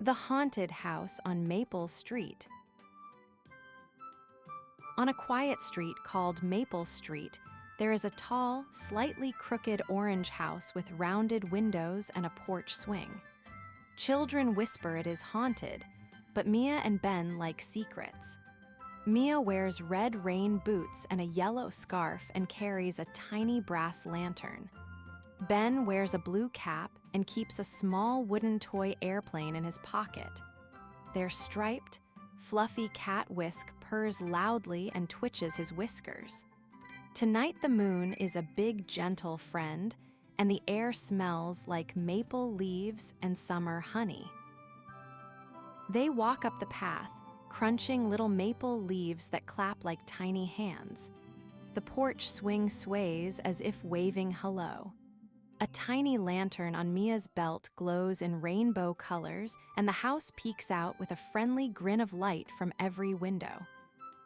The Haunted House on Maple Street. On a quiet street called Maple Street, there is a tall, slightly crooked orange house with rounded windows and a porch swing. Children whisper it is haunted, but Mia and Ben like secrets. Mia wears red rain boots and a yellow scarf and carries a tiny brass lantern. Ben wears a blue cap and keeps a small wooden toy airplane in his pocket. Their striped, fluffy cat Whisk purrs loudly and twitches his whiskers. Tonight the moon is a big, gentle friend, and the air smells like maple leaves and summer honey. They walk up the path, crunching little maple leaves that clap like tiny hands. The porch swing sways as if waving hello. A tiny lantern on Mia's belt glows in rainbow colors, and the house peeks out with a friendly grin of light from every window.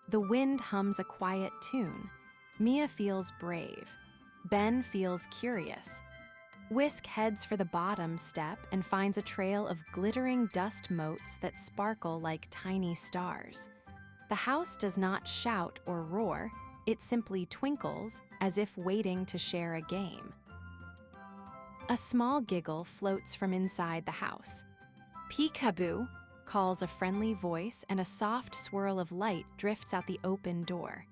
The wind hums a quiet tune. Mia feels brave. Ben feels curious. Whisk heads for the bottom step and finds a trail of glittering dust motes that sparkle like tiny stars. The house does not shout or roar, it simply twinkles as if waiting to share a game. A small giggle floats from inside the house. "Peekaboo," calls a friendly voice, and a soft swirl of light drifts out the open door.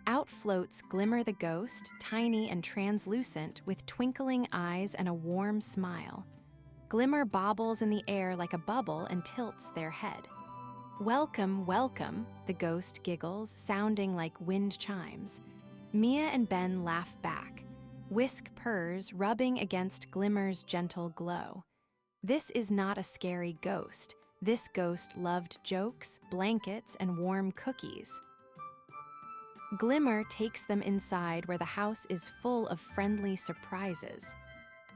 Out floats Glimmer the ghost, tiny and translucent, with twinkling eyes and a warm smile. Glimmer bobbles in the air like a bubble and tilts their head. "Welcome, welcome," the ghost giggles, sounding like wind chimes. Mia and Ben laugh back. Whisk purrs, rubbing against Glimmer's gentle glow. This is not a scary ghost. This ghost loved jokes, blankets, and warm cookies. Glimmer takes them inside where the house is full of friendly surprises.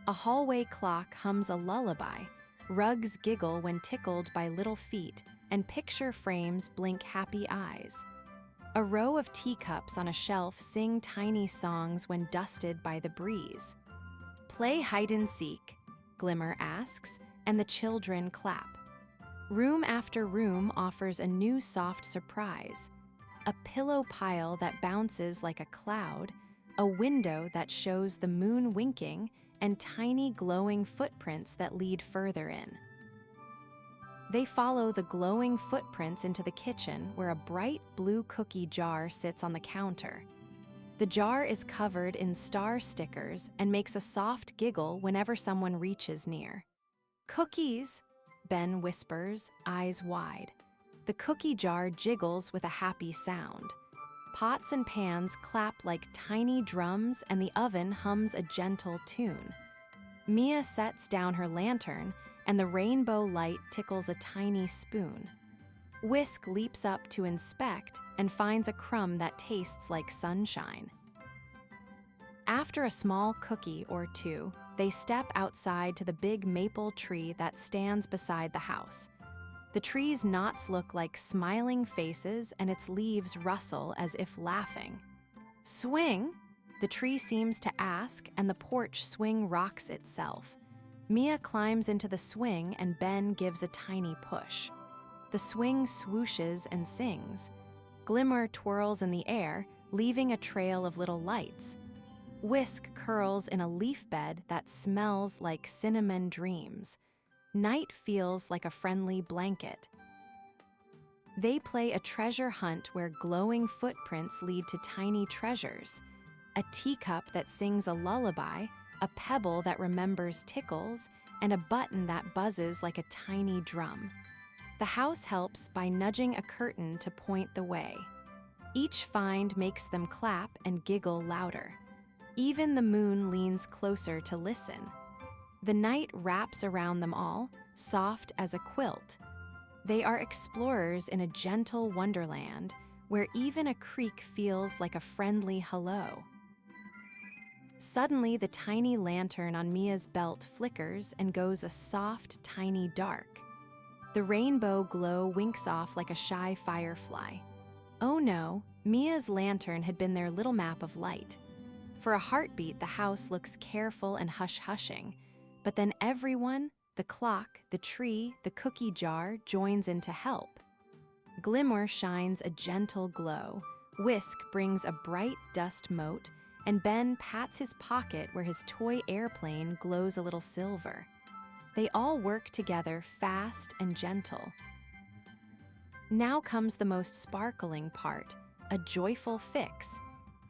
A hallway clock hums a lullaby, rugs giggle when tickled by little feet, and picture frames blink happy eyes. A row of teacups on a shelf sing tiny songs when dusted by the breeze. "Play hide and seek," Glimmer asks, and the children clap. Room after room offers a new soft surprise. A pillow pile that bounces like a cloud, a window that shows the moon winking, and tiny glowing footprints that lead further in. They follow the glowing footprints into the kitchen where a bright blue cookie jar sits on the counter. The jar is covered in star stickers and makes a soft giggle whenever someone reaches near. "Cookies," Ben whispers, eyes wide. The cookie jar jiggles with a happy sound. Pots and pans clap like tiny drums, and the oven hums a gentle tune. Mia sets down her lantern, and the rainbow light tickles a tiny spoon. Whisk leaps up to inspect and finds a crumb that tastes like sunshine. After a small cookie or two, they step outside to the big maple tree that stands beside the house. The tree's knots look like smiling faces, and its leaves rustle as if laughing. "Swing?" the tree seems to ask, and the porch swing rocks itself. Mia climbs into the swing, and Ben gives a tiny push. The swing swooshes and sings. Glimmer twirls in the air, leaving a trail of little lights. Whisk curls in a leaf bed that smells like cinnamon dreams. Night feels like a friendly blanket. They play a treasure hunt where glowing footprints lead to tiny treasures. A teacup that sings a lullaby, a pebble that remembers tickles, and a button that buzzes like a tiny drum. The house helps by nudging a curtain to point the way. Each find makes them clap and giggle louder. Even the moon leans closer to listen. The night wraps around them all, soft as a quilt. They are explorers in a gentle wonderland where even a creak feels like a friendly hello. Suddenly, the tiny lantern on Mia's belt flickers and goes a soft, tiny dark. The rainbow glow winks off like a shy firefly. Oh no, Mia's lantern had been their little map of light. For a heartbeat, the house looks careful and hush-hushing, but then everyone, The clock, the tree, the cookie jar joins in to help. Glimmer shines a gentle glow, Whisk brings a bright dust mote, and Ben pats his pocket where his toy airplane glows a little silver. They all work together fast and gentle. Now comes the most sparkling part, a joyful fix.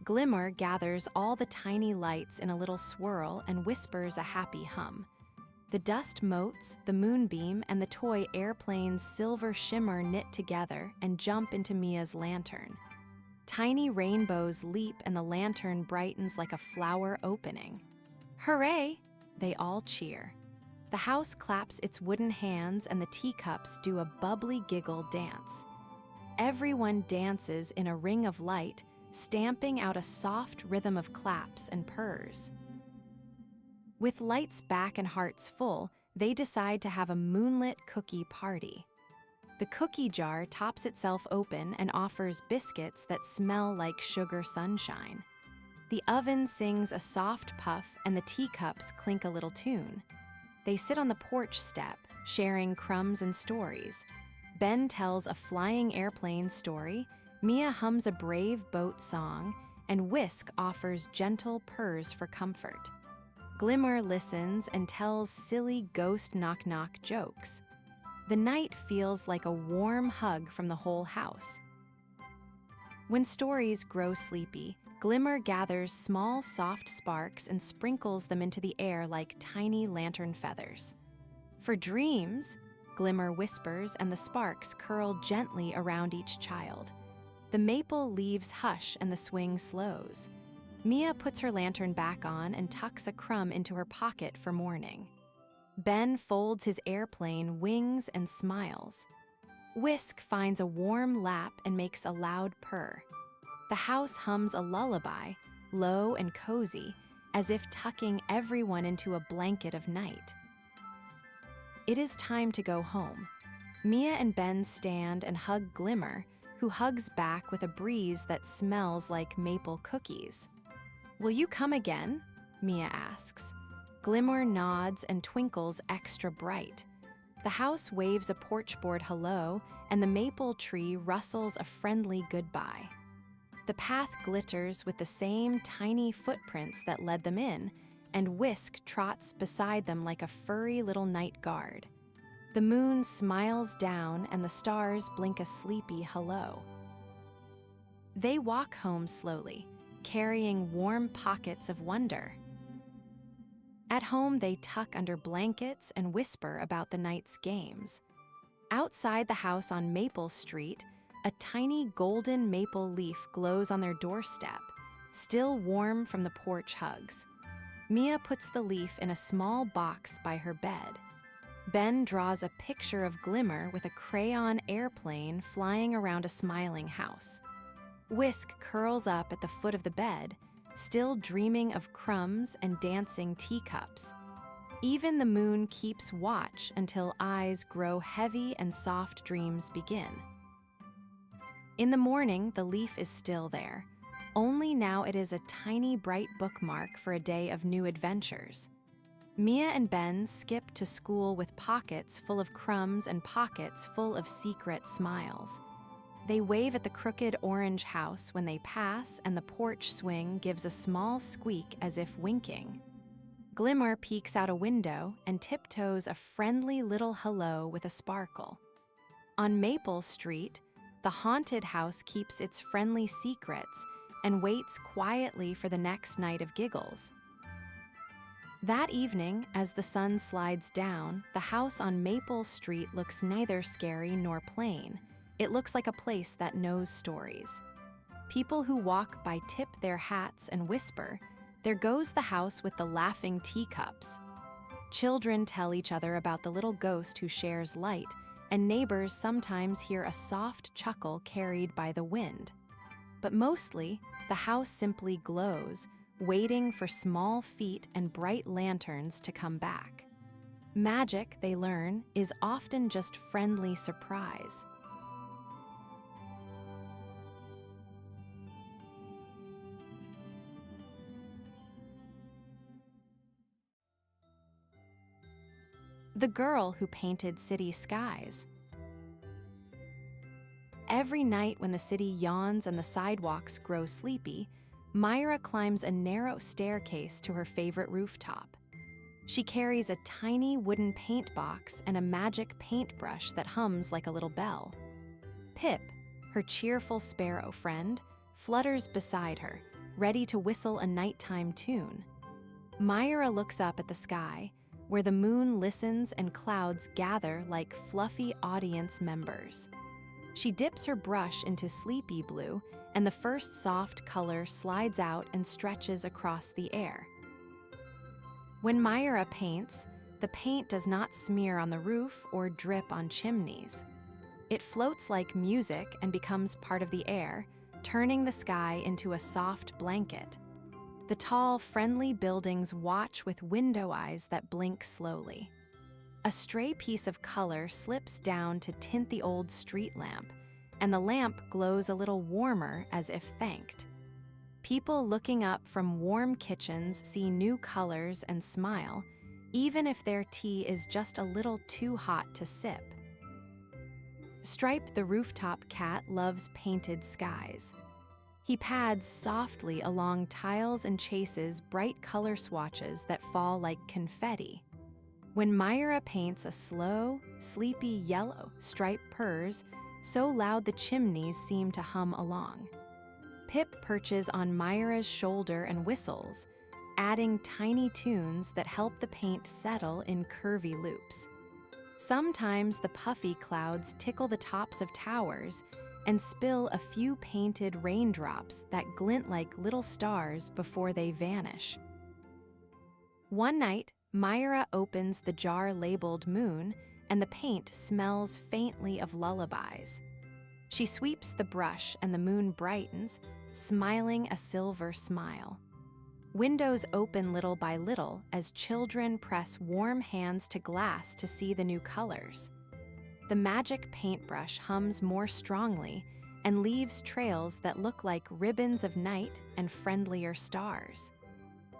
Glimmer gathers all the tiny lights in a little swirl and whispers a happy hum. The dust motes, the moonbeam, and the toy airplane's silver shimmer knit together and jump into Mia's lantern. Tiny rainbows leap and the lantern brightens like a flower opening. Hooray! They all cheer. The house claps its wooden hands and the teacups do a bubbly giggle dance. Everyone dances in a ring of light, stamping out a soft rhythm of claps and purrs. With lights back and hearts full, they decide to have a moonlit cookie party. The cookie jar tops itself open and offers biscuits that smell like sugar sunshine. The oven sings a soft puff and the teacups clink a little tune. They sit on the porch step, sharing crumbs and stories. Ben tells a flying airplane story, Mia hums a brave boat song, and Whisk offers gentle purrs for comfort. Glimmer listens and tells silly ghost knock-knock jokes. The night feels like a warm hug from the whole house. When stories grow sleepy, Glimmer gathers small, soft sparks and sprinkles them into the air like tiny lantern feathers. For dreams, Glimmer whispers and the sparks curl gently around each child. The maple leaves hush and the swing slows. Mia puts her lantern back on and tucks a crumb into her pocket for morning. Ben folds his airplane wings and smiles. Whisk finds a warm lap and makes a loud purr. The house hums a lullaby, low and cozy, as if tucking everyone into a blanket of night. It is time to go home. Mia and Ben stand and hug Glimmer, who hugs back with a breeze that smells like maple cookies. "Will you come again?" Mia asks. Glimmer nods and twinkles extra bright. The house waves a porchboard hello, and the maple tree rustles a friendly goodbye. The path glitters with the same tiny footprints that led them in, and Whisk trots beside them like a furry little night guard. The moon smiles down and the stars blink a sleepy hello. They walk home slowly, carrying warm pockets of wonder. At home, they tuck under blankets and whisper about the night's games. Outside the house on Maple Street, a tiny golden maple leaf glows on their doorstep, still warm from the porch hugs. Mia puts the leaf in a small box by her bed. Ben draws a picture of Glimmer with a crayon airplane flying around a smiling house. Whisk curls up at the foot of the bed, still dreaming of crumbs and dancing teacups. Even the moon keeps watch until eyes grow heavy and soft dreams begin. In the morning, the leaf is still there, only now it is a tiny bright bookmark for a day of new adventures. Mia and Ben skip to school with pockets full of crumbs and pockets full of secret smiles. They wave at the crooked orange house when they pass, and the porch swing gives a small squeak as if winking. Glimmer peeks out a window and tiptoes a friendly little hello with a sparkle. On Maple Street, the haunted house keeps its friendly secrets and waits quietly for the next night of giggles. That evening, as the sun slides down, the house on Maple Street looks neither scary nor plain. It looks like a place that knows stories. People who walk by tip their hats and whisper, "There goes the house with the laughing teacups." Children tell each other about the little ghost who shares light, and neighbors sometimes hear a soft chuckle carried by the wind. But mostly, the house simply glows, waiting for small feet and bright lanterns to come back. Magic, they learn, is often just friendly surprise. The girl who painted city skies. Every night when the city yawns and the sidewalks grow sleepy, Myra climbs a narrow staircase to her favorite rooftop. She carries a tiny wooden paint box and a magic paintbrush that hums like a little bell. Pip, her cheerful sparrow friend, flutters beside her, ready to whistle a nighttime tune. Myra looks up at the sky, where the moon listens and clouds gather like fluffy audience members. She dips her brush into sleepy blue, and the first soft color slides out and stretches across the air. When Myra paints, the paint does not smear on the roof or drip on chimneys. It floats like music and becomes part of the air, turning the sky into a soft blanket. The tall, friendly buildings watch with window eyes that blink slowly. A stray piece of color slips down to tint the old street lamp, and the lamp glows a little warmer as if thanked. People looking up from warm kitchens see new colors and smile, even if their tea is just a little too hot to sip. Stripe the rooftop cat loves painted skies. He pads softly along tiles and chases bright color swatches that fall like confetti. When Myra paints a slow, sleepy yellow, Stripe purrs so loud the chimneys seem to hum along. Pip perches on Myra's shoulder and whistles, adding tiny tunes that help the paint settle in curvy loops. Sometimes the puffy clouds tickle the tops of towers and spill a few painted raindrops that glint like little stars before they vanish. One night, Myra opens the jar labeled Moon, and the paint smells faintly of lullabies. She sweeps the brush and the moon brightens, smiling a silver smile. Windows open little by little as children press warm hands to glass to see the new colors. The magic paintbrush hums more strongly and leaves trails that look like ribbons of night and friendlier stars.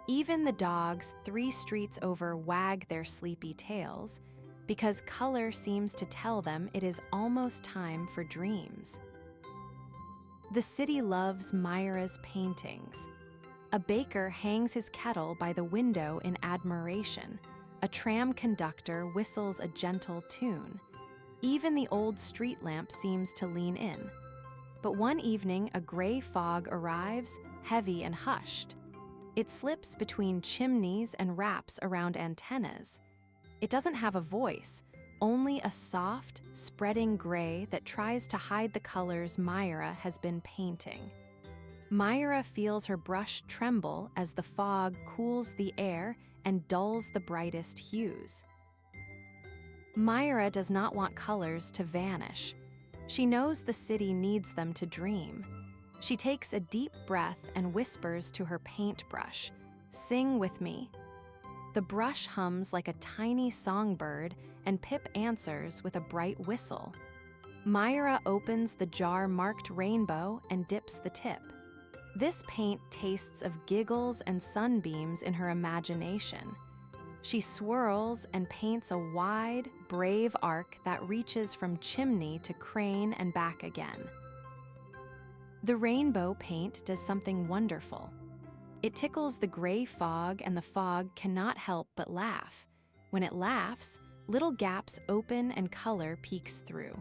Even the dogs 3 streets over wag their sleepy tails, because color seems to tell them it is almost time for dreams. The city loves Myra's paintings. A baker hangs his kettle by the window in admiration. A tram conductor whistles a gentle tune. Even the old street lamp seems to lean in. But one evening, a gray fog arrives, heavy and hushed. It slips between chimneys and wraps around antennas. It doesn't have a voice, only a soft, spreading gray that tries to hide the colors Myra has been painting. Myra feels her brush tremble as the fog cools the air and dulls the brightest hues. Myra does not want colors to vanish. She knows the city needs them to dream. She takes a deep breath and whispers to her paintbrush, "Sing with me." The brush hums like a tiny songbird, and Pip answers with a bright whistle. Myra opens the jar marked rainbow and dips the tip. This paint tastes of giggles and sunbeams in her imagination. She swirls and paints a wide, brave arc that reaches from chimney to crane and back again. The rainbow paint does something wonderful. It tickles the gray fog, and the fog cannot help but laugh. When it laughs, little gaps open and color peeks through.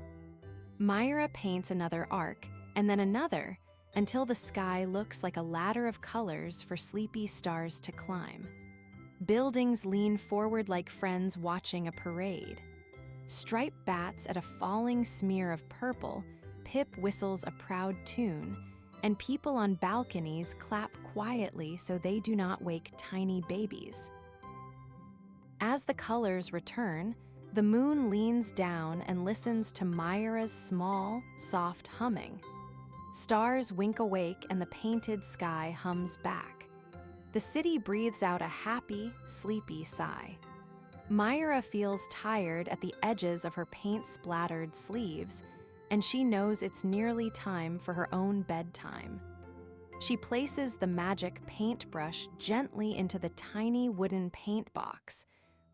Myra paints another arc, and then another, until the sky looks like a ladder of colors for sleepy stars to climb. Buildings lean forward like friends watching a parade. Stripe bats at a falling smear of purple, Pip whistles a proud tune, and people on balconies clap quietly so they do not wake tiny babies. As the colors return, the moon leans down and listens to Myra's small, soft humming. Stars wink awake and the painted sky hums back. The city breathes out a happy, sleepy sigh. Myra feels tired at the edges of her paint-splattered sleeves, and she knows it's nearly time for her own bedtime. She places the magic paintbrush gently into the tiny wooden paint box,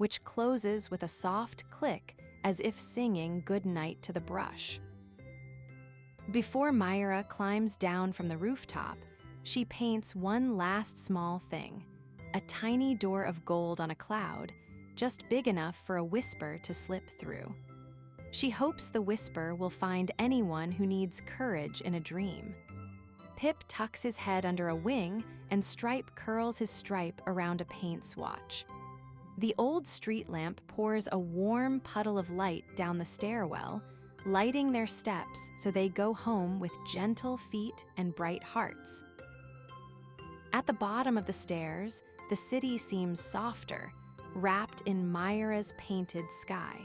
which closes with a soft click as if singing goodnight to the brush. Before Myra climbs down from the rooftop, she paints one last small thing, a tiny door of gold on a cloud, just big enough for a whisper to slip through. She hopes the whisper will find anyone who needs courage in a dream. Pip tucks his head under a wing, and Stripe curls his stripe around a paint swatch. The old street lamp pours a warm puddle of light down the stairwell, lighting their steps so they go home with gentle feet and bright hearts. At the bottom of the stairs, the city seems softer, wrapped in Myra's painted sky.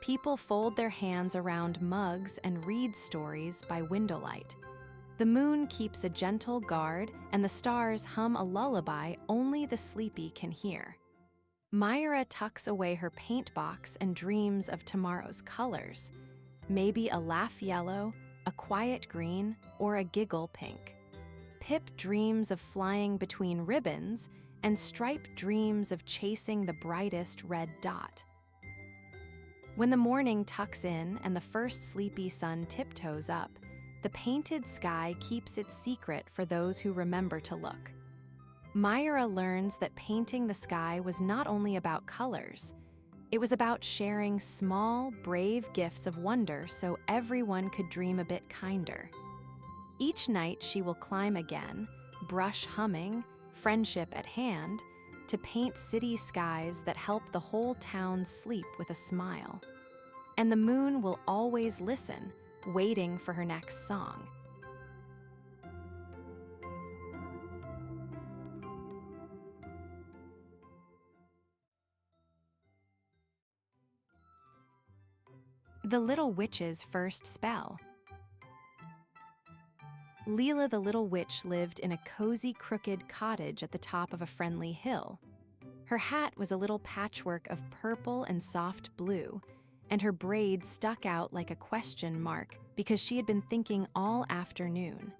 People fold their hands around mugs and read stories by windowlight. The moon keeps a gentle guard, and the stars hum a lullaby only the sleepy can hear. Myra tucks away her paint box and dreams of tomorrow's colors. Maybe a laugh yellow, a quiet green, or a giggle pink. Pip dreams of flying between ribbons, and Stripe dreams of chasing the brightest red dot. When the morning tucks in and the first sleepy sun tiptoes up, the painted sky keeps its secret for those who remember to look. Myra learns that painting the sky was not only about colors. It was about sharing small, brave gifts of wonder so everyone could dream a bit kinder. Each night she will climb again, brush humming, friendship at hand, to paint city skies that help the whole town sleep with a smile. And the moon will always listen, waiting for her next song. The Little Witch's First Spell. Leela the Little Witch lived in a cozy, crooked cottage at the top of a friendly hill. Her hat was a little patchwork of purple and soft blue, and her braids stuck out like a question mark because she had been thinking all afternoon.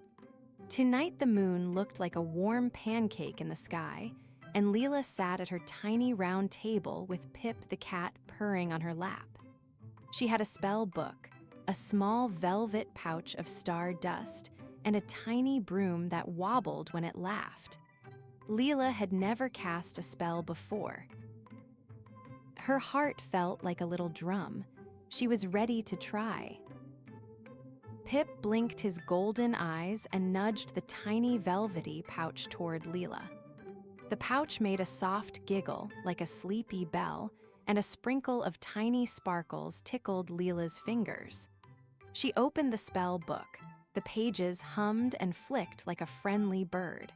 Tonight the moon looked like a warm pancake in the sky, and Leela sat at her tiny round table with Pip the cat purring on her lap. She had a spell book, a small velvet pouch of star dust, and a tiny broom that wobbled when it laughed. Leela had never cast a spell before. Her heart felt like a little drum. She was ready to try. Pip blinked his golden eyes and nudged the tiny velvety pouch toward Leela. The pouch made a soft giggle like a sleepy bell, and a sprinkle of tiny sparkles tickled Leela's fingers. She opened the spell book. The pages hummed and flicked like a friendly bird.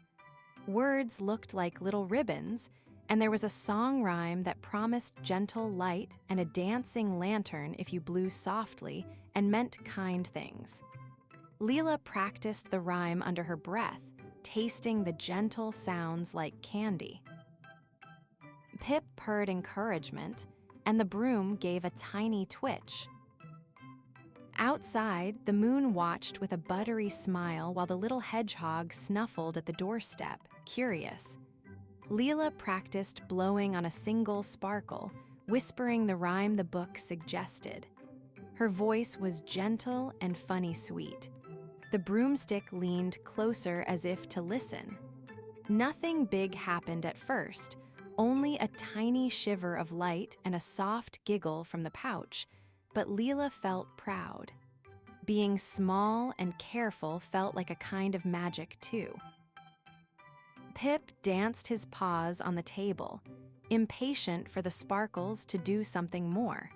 Words looked like little ribbons, and there was a song rhyme that promised gentle light and a dancing lantern if you blew softly and meant kind things. Leela practiced the rhyme under her breath, tasting the gentle sounds like candy. Pip purred encouragement, and the broom gave a tiny twitch. Outside, the moon watched with a buttery smile while the little hedgehog snuffled at the doorstep, curious. Leela practiced blowing on a single sparkle, whispering the rhyme the book suggested. Her voice was gentle and funny sweet. The broomstick leaned closer as if to listen. Nothing big happened at first, only a tiny shiver of light and a soft giggle from the pouch, but Leela felt proud. Being small and careful felt like a kind of magic, too. Pip danced his paws on the table, impatient for the sparkles to do something more.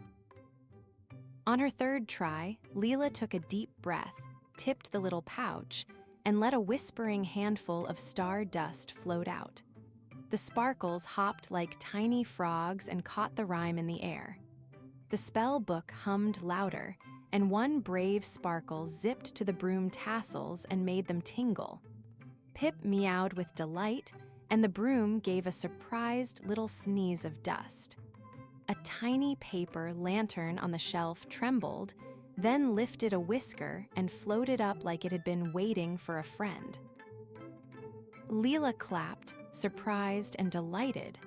On her third try, Leela took a deep breath, tipped the little pouch, and let a whispering handful of star dust float out. The sparkles hopped like tiny frogs and caught the rhyme in the air. The spell book hummed louder, and one brave sparkle zipped to the broom tassels and made them tingle. Pip meowed with delight, and the broom gave a surprised little sneeze of dust. A tiny paper lantern on the shelf trembled, then lifted a whisker and floated up like it had been waiting for a friend. Leela clapped, surprised and delighted.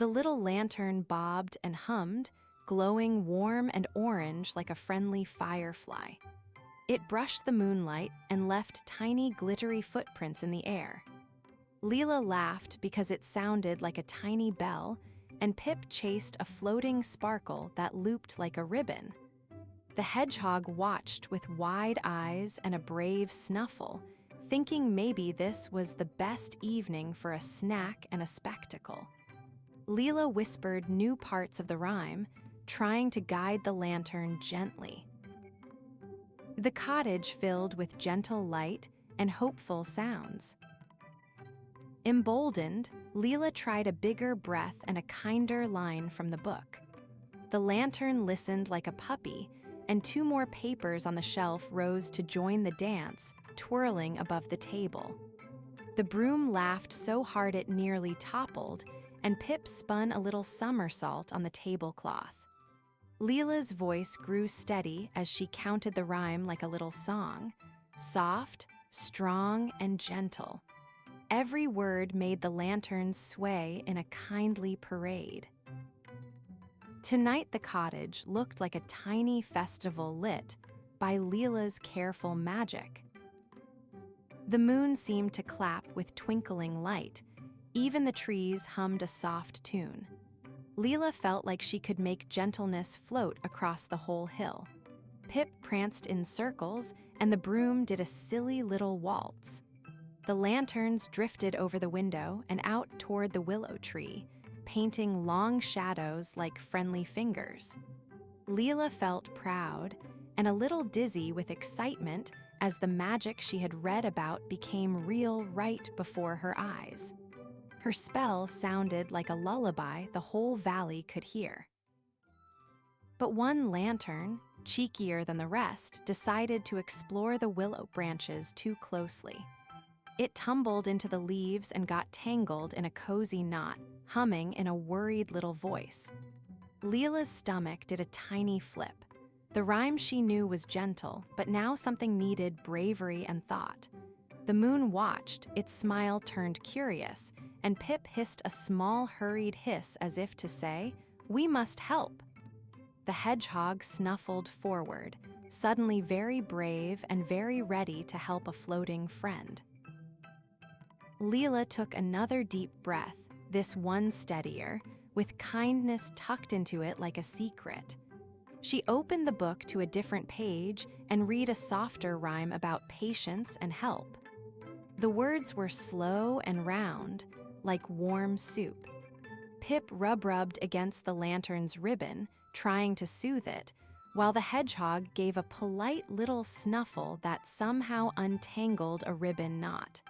The little lantern bobbed and hummed, glowing warm and orange like a friendly firefly. It brushed the moonlight and left tiny glittery footprints in the air. Leela laughed because it sounded like a tiny bell, and Pip chased a floating sparkle that looped like a ribbon. The hedgehog watched with wide eyes and a brave snuffle, thinking maybe this was the best evening for a snack and a spectacle. Leela whispered new parts of the rhyme, trying to guide the lantern gently. The cottage filled with gentle light and hopeful sounds. Emboldened, Leela tried a bigger breath and a kinder line from the book. The lantern listened like a puppy, and 2 more papers on the shelf rose to join the dance, twirling above the table. The broom laughed so hard it nearly toppled, and Pip spun a little somersault on the tablecloth. Leela's voice grew steady as she counted the rhyme like a little song, soft, strong, and gentle. Every word made the lanterns sway in a kindly parade. Tonight the cottage looked like a tiny festival lit by Leela's careful magic. The moon seemed to clap with twinkling light. Even the trees hummed a soft tune. Leela felt like she could make gentleness float across the whole hill. Pip pranced in circles, and the broom did a silly little waltz. The lanterns drifted over the window and out toward the willow tree, painting long shadows like friendly fingers. Leela felt proud and a little dizzy with excitement as the magic she had read about became real right before her eyes. Her spell sounded like a lullaby the whole valley could hear. But one lantern, cheekier than the rest, decided to explore the willow branches too closely. It tumbled into the leaves and got tangled in a cozy knot, humming in a worried little voice. Leela's stomach did a tiny flip. The rhyme she knew was gentle, but now something needed bravery and thought. The moon watched, its smile turned curious, and Pip hissed a small, hurried hiss as if to say, "We must help." The hedgehog snuffled forward, suddenly very brave and very ready to help a floating friend. Leela took another deep breath, this one steadier, with kindness tucked into it like a secret. She opened the book to a different page and read a softer rhyme about patience and help. The words were slow and round, like warm soup. Pip rubbed against the lantern's ribbon, trying to soothe it, while the hedgehog gave a polite little snuffle that somehow untangled a ribbon knot.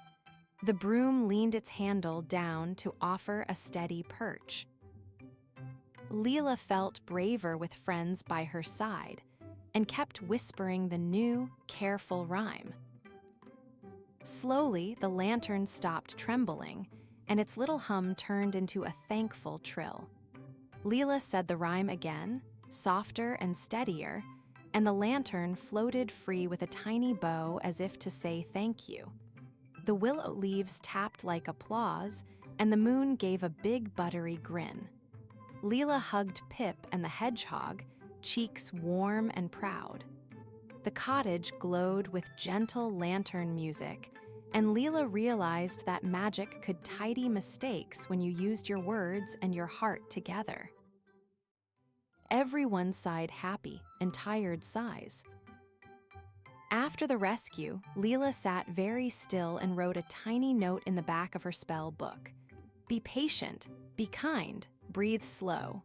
The broom leaned its handle down to offer a steady perch. Leela felt braver with friends by her side and kept whispering the new, careful rhyme. Slowly, the lantern stopped trembling, and its little hum turned into a thankful trill. Leela said the rhyme again, softer and steadier, and the lantern floated free with a tiny bow as if to say thank you. The willow leaves tapped like applause, and the moon gave a big buttery grin. Leela hugged Pip and the hedgehog, cheeks warm and proud. The cottage glowed with gentle lantern music, and Leela realized that magic could tidy mistakes when you used your words and your heart together. Everyone sighed happy and tired sighs. After the rescue, Leela sat very still and wrote a tiny note in the back of her spell book. Be patient, be kind, breathe slow.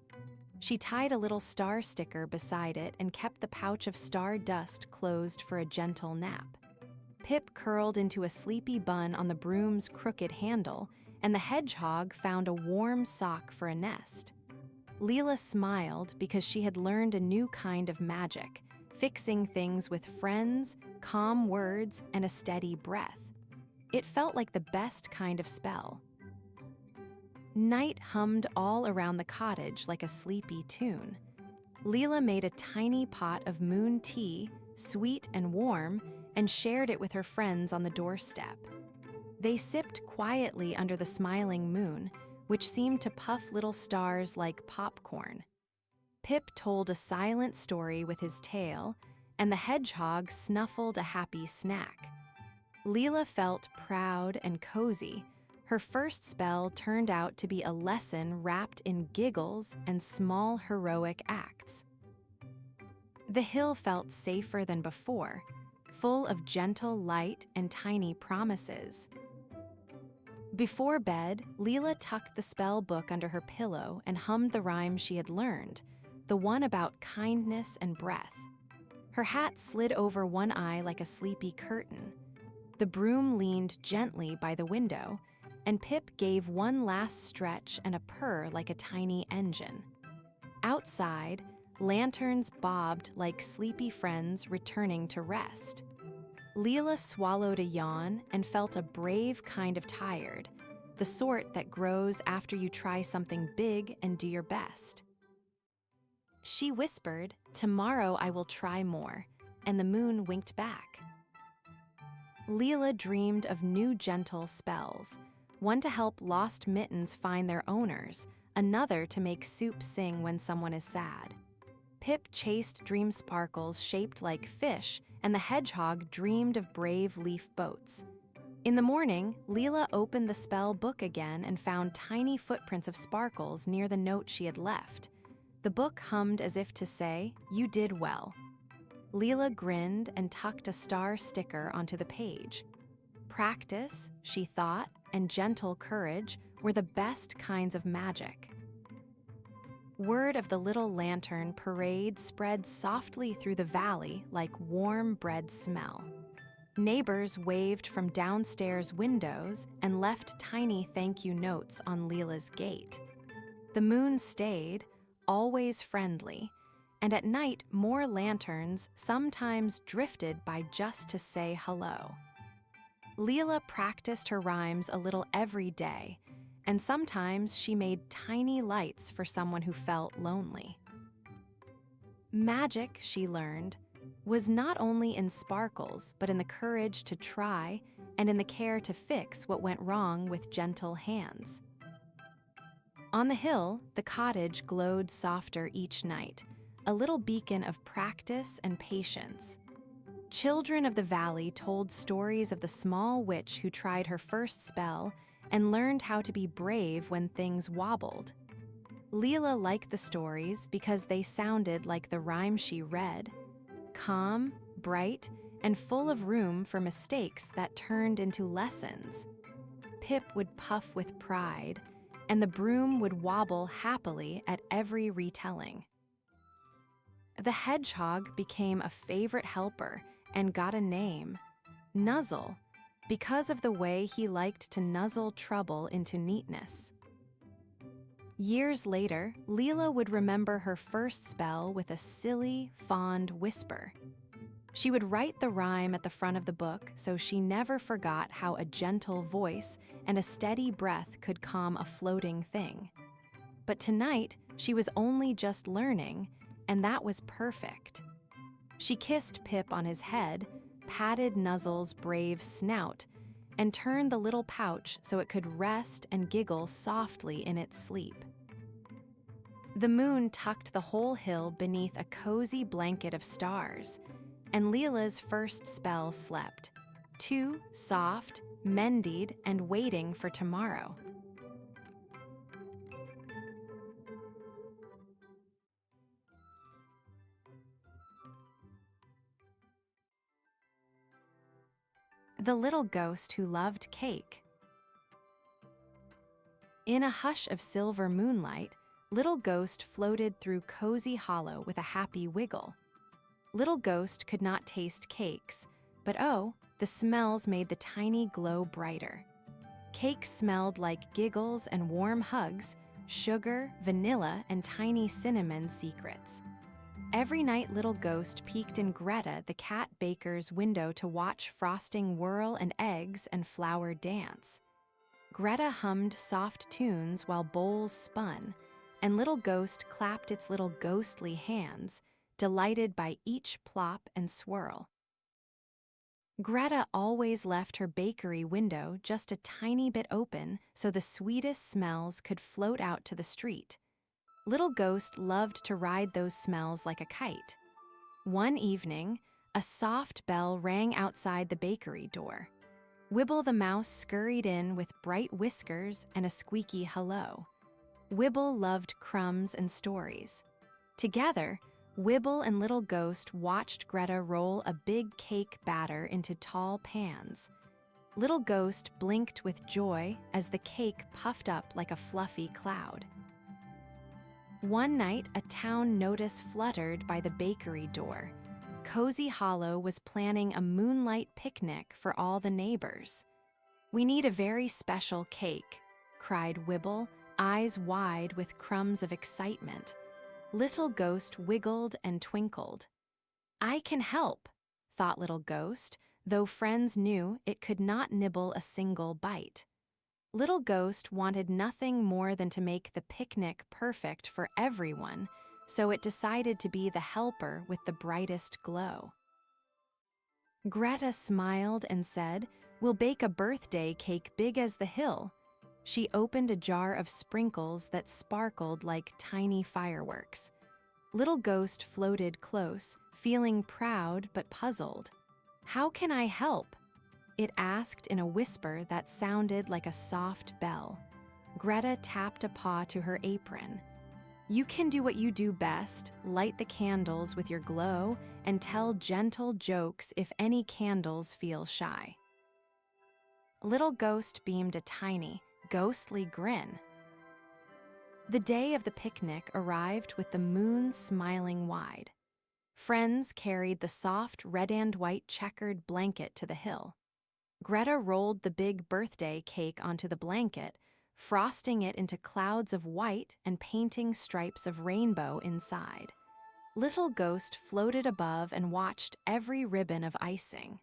She tied a little star sticker beside it and kept the pouch of star dust closed for a gentle nap. Pip curled into a sleepy bun on the broom's crooked handle, and the hedgehog found a warm sock for a nest. Leela smiled because she had learned a new kind of magic, fixing things with friends, calm words, and a steady breath. It felt like the best kind of spell. Night hummed all around the cottage like a sleepy tune. Leela made a tiny pot of moon tea, sweet and warm, and shared it with her friends on the doorstep. They sipped quietly under the smiling moon, which seemed to puff little stars like popcorn. Pip told a silent story with his tail, and the hedgehog snuffled a happy snack. Leela felt proud and cozy. Her first spell turned out to be a lesson wrapped in giggles and small heroic acts. The hill felt safer than before, full of gentle light and tiny promises. Before bed, Leela tucked the spell book under her pillow and hummed the rhyme she had learned, the one about kindness and breath. Her hat slid over one eye like a sleepy curtain. The broom leaned gently by the window, and Pip gave one last stretch and a purr like a tiny engine. Outside, lanterns bobbed like sleepy friends returning to rest. Leela swallowed a yawn and felt a brave kind of tired, the sort that grows after you try something big and do your best. She whispered, "Tomorrow I will try more," and the moon winked back. Leela dreamed of new gentle spells, one to help lost mittens find their owners, another to make soup sing when someone is sad. Pip chased dream sparkles shaped like fish, and the hedgehog dreamed of brave leaf boats. In the morning, Leela opened the spell book again and found tiny footprints of sparkles near the note she had left. The book hummed as if to say, "You did well." Leela grinned and tucked a star sticker onto the page. Practice, she thought, and gentle courage were the best kinds of magic. Word of the little lantern parade spread softly through the valley like warm bread smell. Neighbors waved from downstairs windows and left tiny thank you notes on Leela's gate. The moon stayed, always friendly, and at night more lanterns sometimes drifted by just to say hello. Leela practiced her rhymes a little every day, and sometimes she made tiny lights for someone who felt lonely. Magic, she learned, was not only in sparkles, but in the courage to try and in the care to fix what went wrong with gentle hands. On the hill, the cottage glowed softer each night, a little beacon of practice and patience. Children of the valley told stories of the small witch who tried her first spell and learned how to be brave when things wobbled. Leela liked the stories because they sounded like the rhyme she read, calm, bright, and full of room for mistakes that turned into lessons. Pip would puff with pride, and the broom would wobble happily at every retelling. The hedgehog became a favorite helper and got a name, Nuzzle, because of the way he liked to nuzzle trouble into neatness. Years later, Leela would remember her first spell with a silly, fond whisper. She would write the rhyme at the front of the book so she never forgot how a gentle voice and a steady breath could calm a floating thing. But tonight, she was only just learning, and that was perfect. She kissed Pip on his head, patted Nuzzle's brave snout, and turned the little pouch so it could rest and giggle softly in its sleep. The moon tucked the whole hill beneath a cozy blanket of stars, and Leela's first spell slept, too soft, mended, and waiting for tomorrow. The Little Ghost Who Loved Cake. In a hush of silver moonlight, Little Ghost floated through Cozy Hollow with a happy wiggle. Little Ghost could not taste cakes, but oh, the smells made the tiny glow brighter. Cake smelled like giggles and warm hugs, sugar, vanilla, and tiny cinnamon secrets. Every night Little Ghost peeked in Greta, the cat baker's window, to watch frosting whirl and eggs and flour dance. Greta hummed soft tunes while bowls spun, and Little Ghost clapped its little ghostly hands, delighted by each plop and swirl. Greta always left her bakery window just a tiny bit open so the sweetest smells could float out to the street. Little Ghost loved to ride those smells like a kite. One evening, a soft bell rang outside the bakery door. Wibble the mouse scurried in with bright whiskers and a squeaky hello. Wibble loved crumbs and stories. Together, Wibble and Little Ghost watched Greta roll a big cake batter into tall pans. Little Ghost blinked with joy as the cake puffed up like a fluffy cloud. One night, a town notice fluttered by the bakery door. Cozy Hollow was planning a moonlight picnic for all the neighbors. "We need a very special cake," cried Wibble, eyes wide with crumbs of excitement. Little Ghost wiggled and twinkled. "I can help," thought Little Ghost, though friends knew it could not nibble a single bite. Little Ghost wanted nothing more than to make the picnic perfect for everyone, so it decided to be the helper with the brightest glow. Greta smiled and said, "We'll bake a birthday cake big as the hill." She opened a jar of sprinkles that sparkled like tiny fireworks. Little Ghost floated close, feeling proud but puzzled. "How can I help?" it asked in a whisper that sounded like a soft bell. Greta tapped a paw to her apron. "You can do what you do best, light the candles with your glow, and tell gentle jokes if any candles feel shy." Little Ghost beamed a tiny, ghostly grin. The day of the picnic arrived with the moon smiling wide. Friends carried the soft red and white checkered blanket to the hill. Greta rolled the big birthday cake onto the blanket, frosting it into clouds of white and painting stripes of rainbow inside. Little Ghost floated above and watched every ribbon of icing.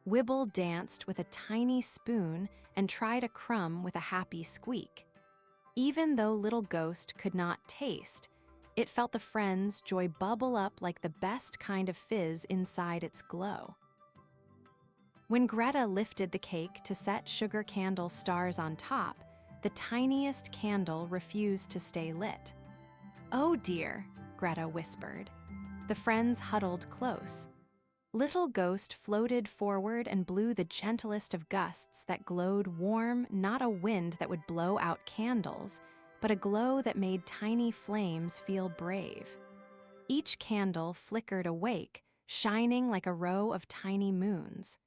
Wibble danced with a tiny spoon and tried a crumb with a happy squeak. Even though Little Ghost could not taste, it felt the friends' joy bubble up like the best kind of fizz inside its glow. When Greta lifted the cake to set sugar candle stars on top, the tiniest candle refused to stay lit. "Oh dear," Greta whispered. The friends huddled close. Little Ghost floated forward and blew the gentlest of gusts that glowed warm, not a wind that would blow out candles, but a glow that made tiny flames feel brave. Each candle flickered awake, shining like a row of tiny moons.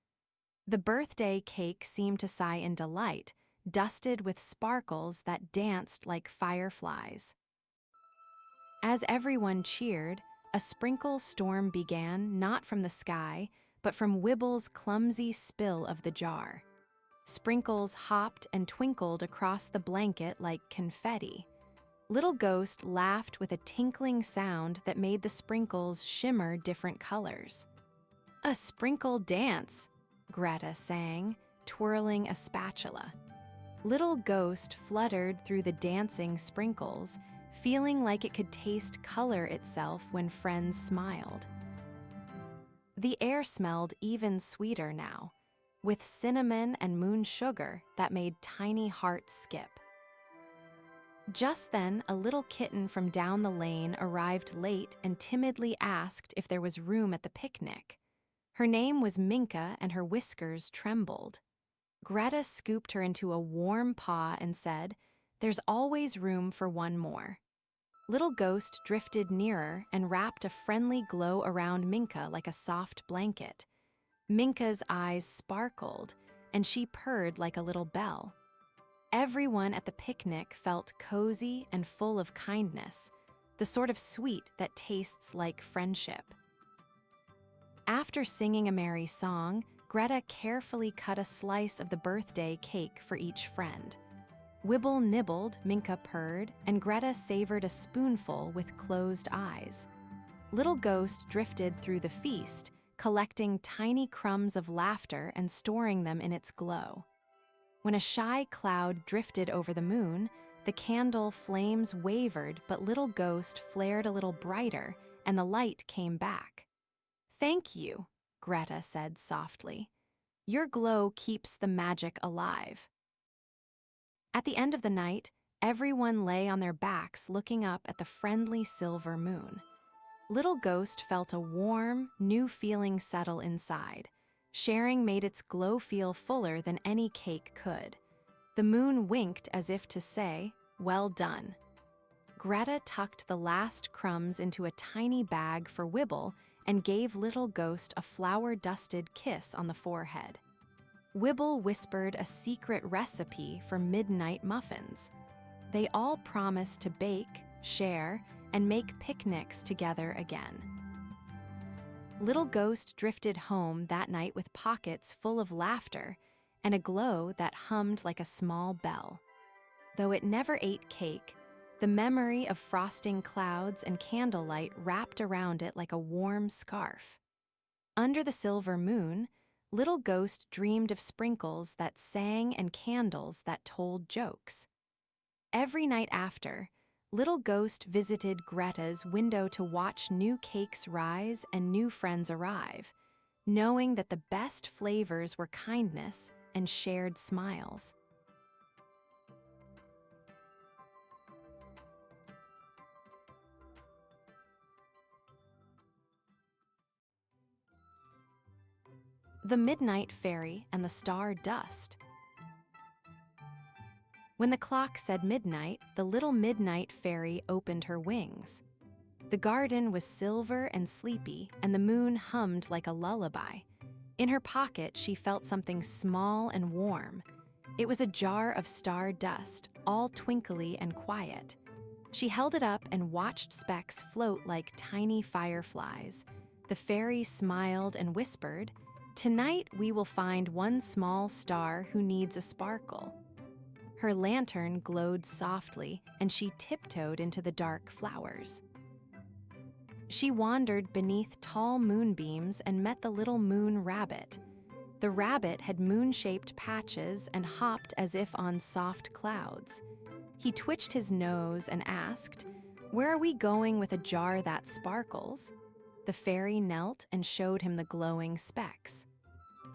The birthday cake seemed to sigh in delight, dusted with sparkles that danced like fireflies. As everyone cheered, a sprinkle storm began not from the sky, but from Wibble's clumsy spill of the jar. Sprinkles hopped and twinkled across the blanket like confetti. Little Ghost laughed with a tinkling sound that made the sprinkles shimmer different colors. "A sprinkle dance," Greta sang, twirling a spatula. Little Ghost fluttered through the dancing sprinkles, feeling like it could taste color itself when friends smiled. The air smelled even sweeter now, with cinnamon and moon sugar that made tiny hearts skip. Just then, a little kitten from down the lane arrived late and timidly asked if there was room at the picnic. Her name was Minka and her whiskers trembled. Greta scooped her into a warm paw and said, "There's always room for one more." Little Ghost drifted nearer and wrapped a friendly glow around Minka like a soft blanket. Minka's eyes sparkled, and she purred like a little bell. Everyone at the picnic felt cozy and full of kindness, the sort of sweet that tastes like friendship. After singing a merry song, Greta carefully cut a slice of the birthday cake for each friend. Wibble nibbled, Minka purred, and Greta savored a spoonful with closed eyes. Little Ghost drifted through the feast, collecting tiny crumbs of laughter and storing them in its glow. When a shy cloud drifted over the moon, the candle flames wavered, but Little Ghost flared a little brighter, and the light came back. "Thank you," Greta said softly. Your glow keeps the magic alive. At the end of the night, everyone lay on their backs looking up at the friendly silver moon. Little Ghost felt a warm, new feeling settle inside. Sharing made its glow feel fuller than any cake could. The moon winked as if to say, "Well done." Greta tucked the last crumbs into a tiny bag for Wibble and gave Little Ghost a flour-dusted kiss on the forehead. Wibble whispered a secret recipe for midnight muffins. They all promised to bake, share, and make picnics together again. Little Ghost drifted home that night with pockets full of laughter and a glow that hummed like a small bell. Though it never ate cake, the memory of frosting clouds and candlelight wrapped around it like a warm scarf. Under the silver moon, Little Ghost dreamed of sprinkles that sang and candles that told jokes. Every night after, Little Ghost visited Greta's window to watch new cakes rise and new friends arrive, knowing that the best flavors were kindness and shared smiles. The Midnight Fairy and the Star Dust. When the clock said midnight, the little Midnight Fairy opened her wings. The garden was silver and sleepy, and the moon hummed like a lullaby. In her pocket, she felt something small and warm. It was a jar of star dust, all twinkly and quiet. She held it up and watched specks float like tiny fireflies. The fairy smiled and whispered, "Tonight we will find one small star who needs a sparkle." Her lantern glowed softly, and she tiptoed into the dark flowers. She wandered beneath tall moonbeams and met the little moon rabbit. The rabbit had moon-shaped patches and hopped as if on soft clouds. He twitched his nose and asked, "Where are we going with a jar that sparkles?" The fairy knelt and showed him the glowing specks.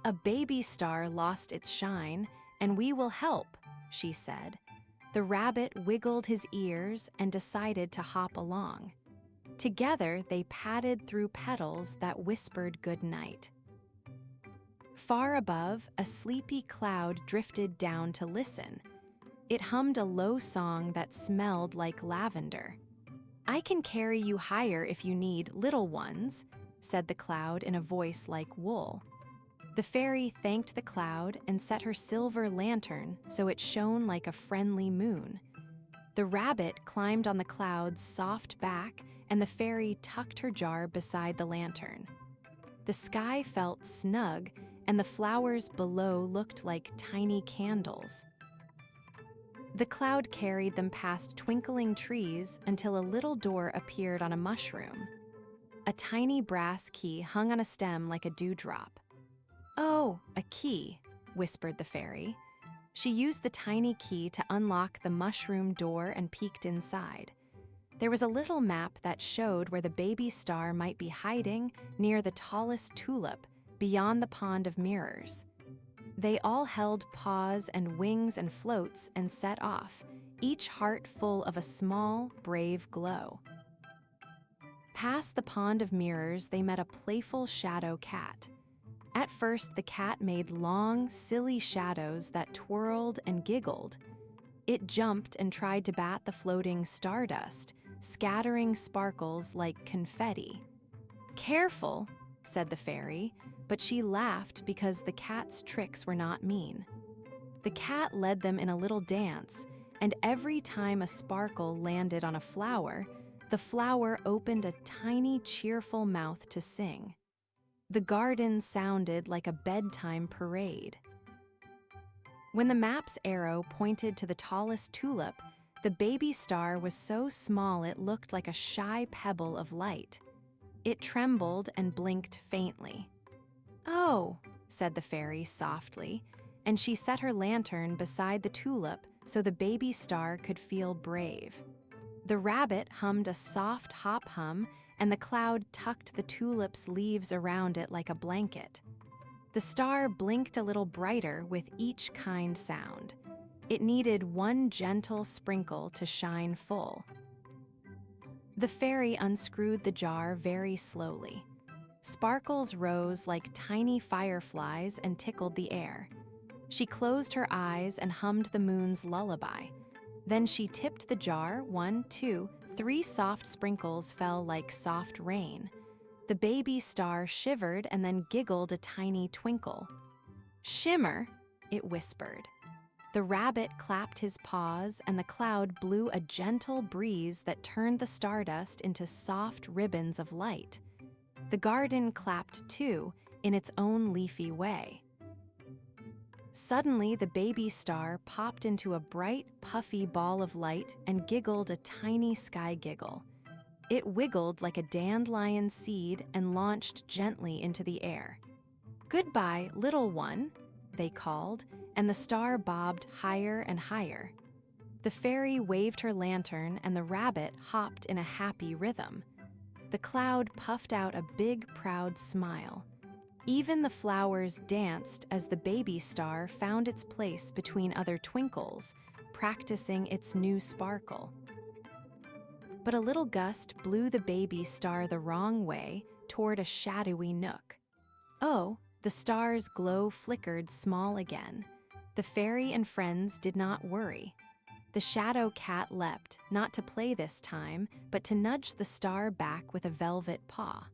"A baby star lost its shine, and we will help," she said. The rabbit wiggled his ears and decided to hop along. Together, they padded through petals that whispered good night. Far above, a sleepy cloud drifted down to listen. It hummed a low song that smelled like lavender. "I can carry you higher if you need, little ones," said the cloud in a voice like wool. The fairy thanked the cloud and set her silver lantern so it shone like a friendly moon. The rabbit climbed on the cloud's soft back, and the fairy tucked her jar beside the lantern. The sky felt snug, and the flowers below looked like tiny candles. The cloud carried them past twinkling trees until a little door appeared on a mushroom. A tiny brass key hung on a stem like a dewdrop. "Oh, a key," whispered the fairy. She used the tiny key to unlock the mushroom door and peeked inside. There was a little map that showed where the baby star might be hiding near the tallest tulip, beyond the pond of mirrors. They all held paws and wings and floats and set off, each heart full of a small, brave glow. Past the pond of mirrors, they met a playful shadow cat. At first, the cat made long, silly shadows that twirled and giggled. It jumped and tried to bat the floating stardust, scattering sparkles like confetti. "Careful," said the fairy, but she laughed because the cat's tricks were not mean. The cat led them in a little dance, and every time a sparkle landed on a flower, the flower opened a tiny, cheerful mouth to sing. The garden sounded like a bedtime parade. When the map's arrow pointed to the tallest tulip, the baby star was so small it looked like a shy pebble of light. It trembled and blinked faintly. "Oh," said the fairy softly, and she set her lantern beside the tulip so the baby star could feel brave. The rabbit hummed a soft hop hum, and the cloud tucked the tulip's leaves around it like a blanket. The star blinked a little brighter with each kind sound. It needed one gentle sprinkle to shine full. The fairy unscrewed the jar very slowly. Sparkles rose like tiny fireflies and tickled the air. She closed her eyes and hummed the moon's lullaby. Then she tipped the jar, 1, 2, 3 soft sprinkles fell like soft rain. The baby star shivered and then giggled a tiny twinkle. "Shimmer," it whispered. The rabbit clapped his paws and the cloud blew a gentle breeze that turned the stardust into soft ribbons of light. The garden clapped too, in its own leafy way. Suddenly, the baby star popped into a bright, puffy ball of light and giggled a tiny sky giggle. It wiggled like a dandelion seed and launched gently into the air. "Goodbye, little one," they called, and the star bobbed higher and higher. The fairy waved her lantern and the rabbit hopped in a happy rhythm. The cloud puffed out a big, proud smile. Even the flowers danced as the baby star found its place between other twinkles, practicing its new sparkle. But a little gust blew the baby star the wrong way, toward a shadowy nook. Oh, the star's glow flickered small again. The fairy and friends did not worry. The shadow cat leapt, not to play this time, but to nudge the star back with a velvet paw.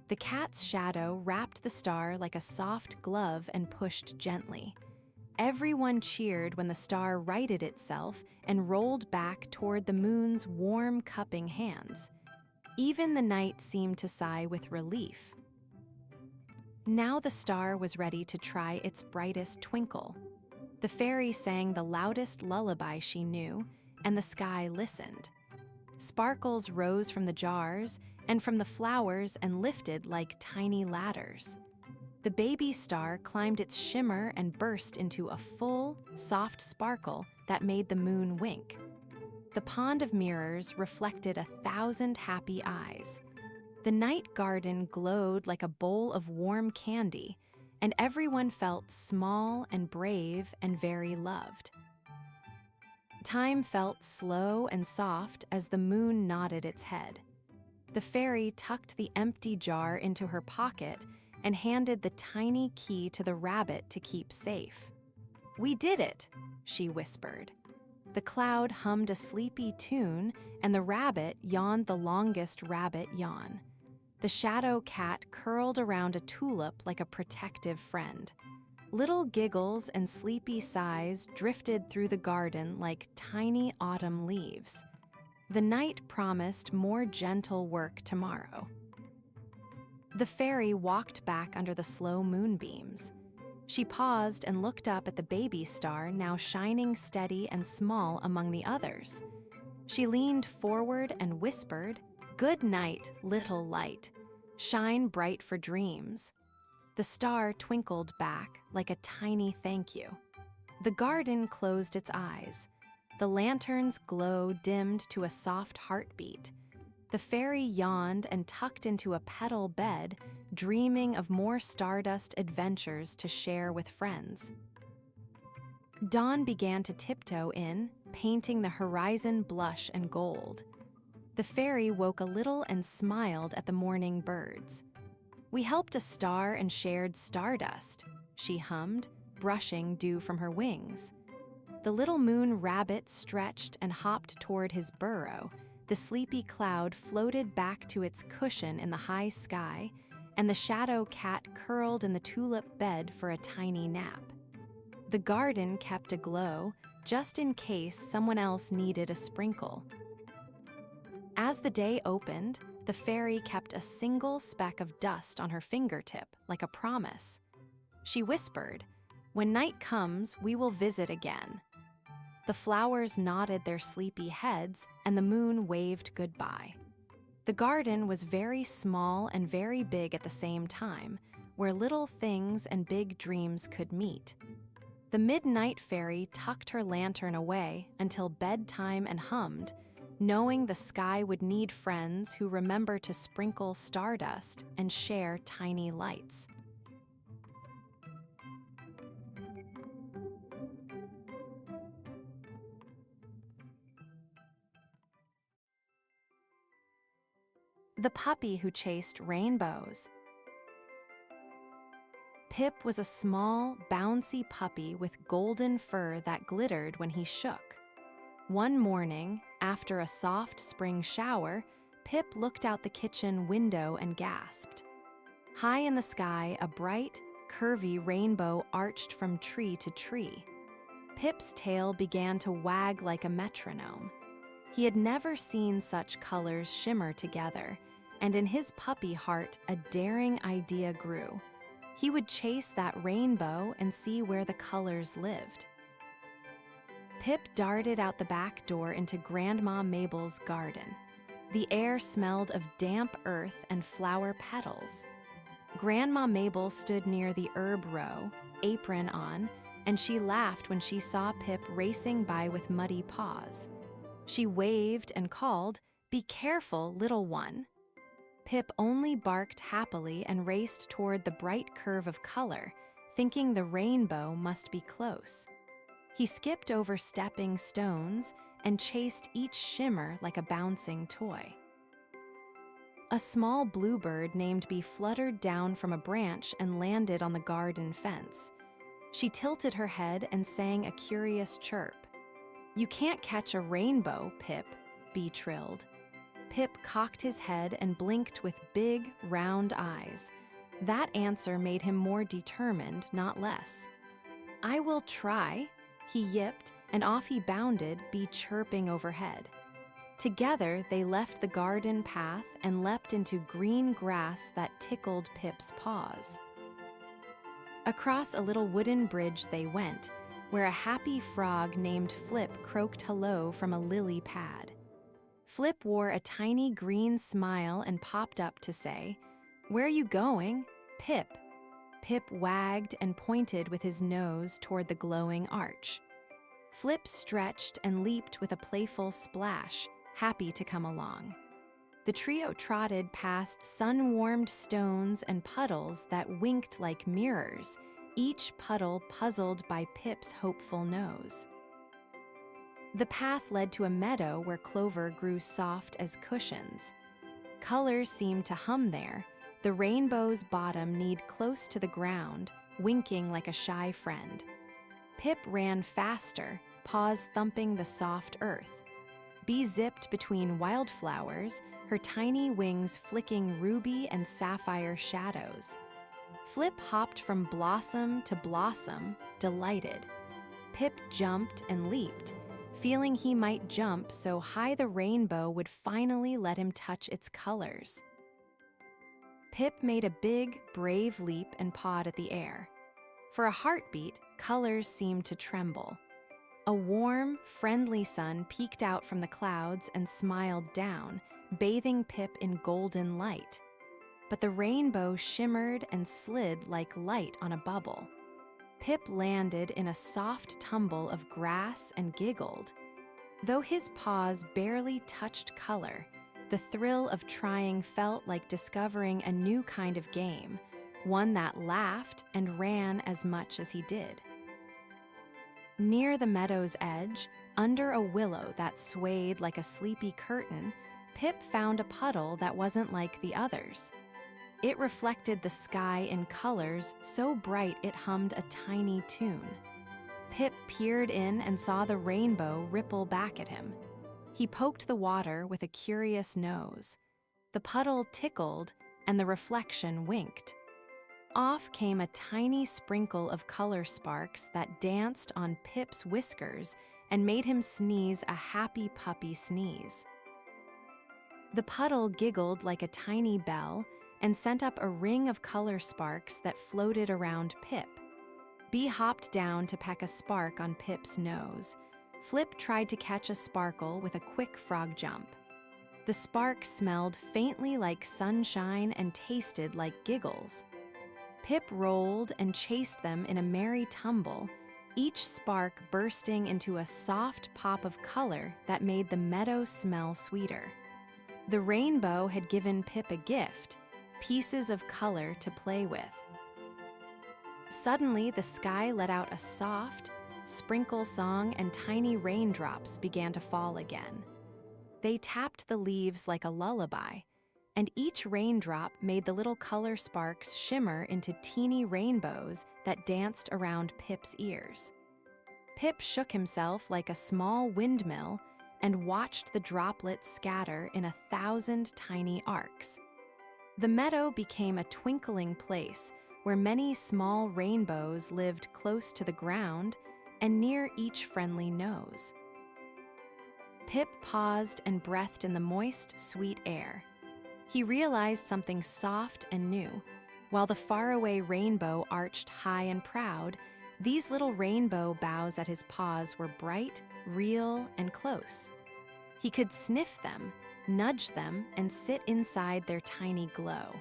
The cat's shadow wrapped the star like a soft glove and pushed gently. Everyone cheered when the star righted itself and rolled back toward the moon's warm, cupping hands. Even the night seemed to sigh with relief. Now the star was ready to try its brightest twinkle. The fairy sang the loudest lullaby she knew, and the sky listened. Sparkles rose from the jars and from the flowers and lifted like tiny ladders. The baby star climbed its shimmer and burst into a full, soft sparkle that made the moon wink. The pond of mirrors reflected 1,000 happy eyes. The night garden glowed like a bowl of warm candy, and everyone felt small and brave and very loved. Time felt slow and soft as the moon nodded its head. The fairy tucked the empty jar into her pocket and handed the tiny key to the rabbit to keep safe. "We did it," she whispered. The cloud hummed a sleepy tune, and the rabbit yawned the longest rabbit yawn. The shadow cat curled around a tulip like a protective friend. Little giggles and sleepy sighs drifted through the garden like tiny autumn leaves. The night promised more gentle work tomorrow. The fairy walked back under the slow moonbeams. She paused and looked up at the baby star, now shining steady and small among the others. She leaned forward and whispered, "Good night, little light. Shine bright for dreams." The star twinkled back like a tiny thank you. The garden closed its eyes. The lantern's glow dimmed to a soft heartbeat. The fairy yawned and tucked into a petal bed, dreaming of more stardust adventures to share with friends. Dawn began to tiptoe in, painting the horizon blush and gold. The fairy woke a little and smiled at the morning birds. "We helped a star and shared stardust," she hummed, brushing dew from her wings. The little moon rabbit stretched and hopped toward his burrow. The sleepy cloud floated back to its cushion in the high sky, and the shadow cat curled in the tulip bed for a tiny nap. The garden kept aglow, just in case someone else needed a sprinkle. As the day opened, the fairy kept a single speck of dust on her fingertip, like a promise. She whispered, "When night comes, we will visit again." The flowers nodded their sleepy heads, and the moon waved goodbye. The garden was very small and very big at the same time, where little things and big dreams could meet. The midnight fairy tucked her lantern away until bedtime and hummed, knowing the sky would need friends who remember to sprinkle stardust and share tiny lights. The puppy who chased rainbows. Pip was a small, bouncy puppy with golden fur that glittered when he shook. One morning, after a soft spring shower, Pip looked out the kitchen window and gasped. High in the sky, a bright, curvy rainbow arched from tree to tree. Pip's tail began to wag like a metronome. He had never seen such colors shimmer together, and in his puppy heart, a daring idea grew. He would chase that rainbow and see where the colors lived. Pip darted out the back door into Grandma Mabel's garden. The air smelled of damp earth and flower petals. Grandma Mabel stood near the herb row, apron on, and she laughed when she saw Pip racing by with muddy paws. She waved and called, "Be careful, little one." Pip only barked happily and raced toward the bright curve of color, thinking the rainbow must be close. He skipped over stepping stones and chased each shimmer like a bouncing toy. A small bluebird named Bee fluttered down from a branch and landed on the garden fence. She tilted her head and sang a curious chirp. "You can't catch a rainbow, Pip," Bee trilled. Pip cocked his head and blinked with big, round eyes. That answer made him more determined, not less. "I will try," he yipped, and off he bounded, Bee chirping overhead. Together, they left the garden path and leapt into green grass that tickled Pip's paws. Across a little wooden bridge they went, where a happy frog named Flip croaked hello from a lily pad. Flip wore a tiny green smile and popped up to say, "Where are you going?" "Pip." Pip wagged and pointed with his nose toward the glowing arch. Flip stretched and leaped with a playful splash, happy to come along. The trio trotted past sun-warmed stones and puddles that winked like mirrors, each puddle puzzled by Pip's hopeful nose. The path led to a meadow where clover grew soft as cushions. Colors seemed to hum there, the rainbow's bottom kneed close to the ground, winking like a shy friend. Pip ran faster, paws thumping the soft earth. Bee zipped between wildflowers, her tiny wings flicking ruby and sapphire shadows. Flip hopped from blossom to blossom, delighted. Pip jumped and leaped, feeling he might jump so high the rainbow would finally let him touch its colors. Pip made a big, brave leap and pawed at the air. For a heartbeat, colors seemed to tremble. A warm, friendly sun peeked out from the clouds and smiled down, bathing Pip in golden light. But the rainbow shimmered and slid like light on a bubble. Pip landed in a soft tumble of grass and giggled. Though his paws barely touched color, the thrill of trying felt like discovering a new kind of game, one that laughed and ran as much as he did. Near the meadow's edge, under a willow that swayed like a sleepy curtain, Pip found a puddle that wasn't like the others. It reflected the sky in colors so bright it hummed a tiny tune. Pip peered in and saw the rainbow ripple back at him. He poked the water with a curious nose. The puddle tickled, and the reflection winked. Off came a tiny sprinkle of color sparks that danced on Pip's whiskers and made him sneeze a happy puppy sneeze. The puddle giggled like a tiny bell and sent up a ring of color sparks that floated around Pip. Bee hopped down to peck a spark on Pip's nose. Flip tried to catch a sparkle with a quick frog jump. The spark smelled faintly like sunshine and tasted like giggles. Pip rolled and chased them in a merry tumble, each spark bursting into a soft pop of color that made the meadow smell sweeter. The rainbow had given Pip a gift, pieces of color to play with. Suddenly, the sky let out a soft, sprinkle song and tiny raindrops began to fall again. They tapped the leaves like a lullaby, and each raindrop made the little color sparks shimmer into teeny rainbows that danced around Pip's ears. Pip shook himself like a small windmill and watched the droplets scatter in 1,000 tiny arcs. The meadow became a twinkling place where many small rainbows lived close to the ground and near each friendly nose. Pip paused and breathed in the moist, sweet air. He realized something soft and new. While the faraway rainbow arched high and proud, these little rainbow boughs at his paws were bright, real, and close. He could sniff them, nudge them, and sit inside their tiny glow.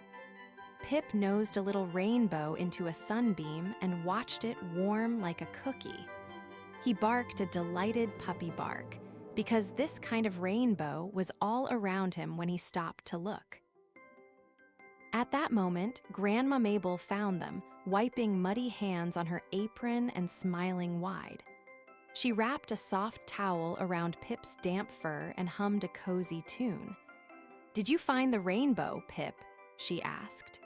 Pip nosed a little rainbow into a sunbeam and watched it warm like a cookie. He barked a delighted puppy bark, because this kind of rainbow was all around him when he stopped to look. At that moment, Grandma Mabel found them, wiping muddy hands on her apron and smiling wide. She wrapped a soft towel around Pip's damp fur and hummed a cozy tune. "Did you find the rainbow, Pip?" she asked.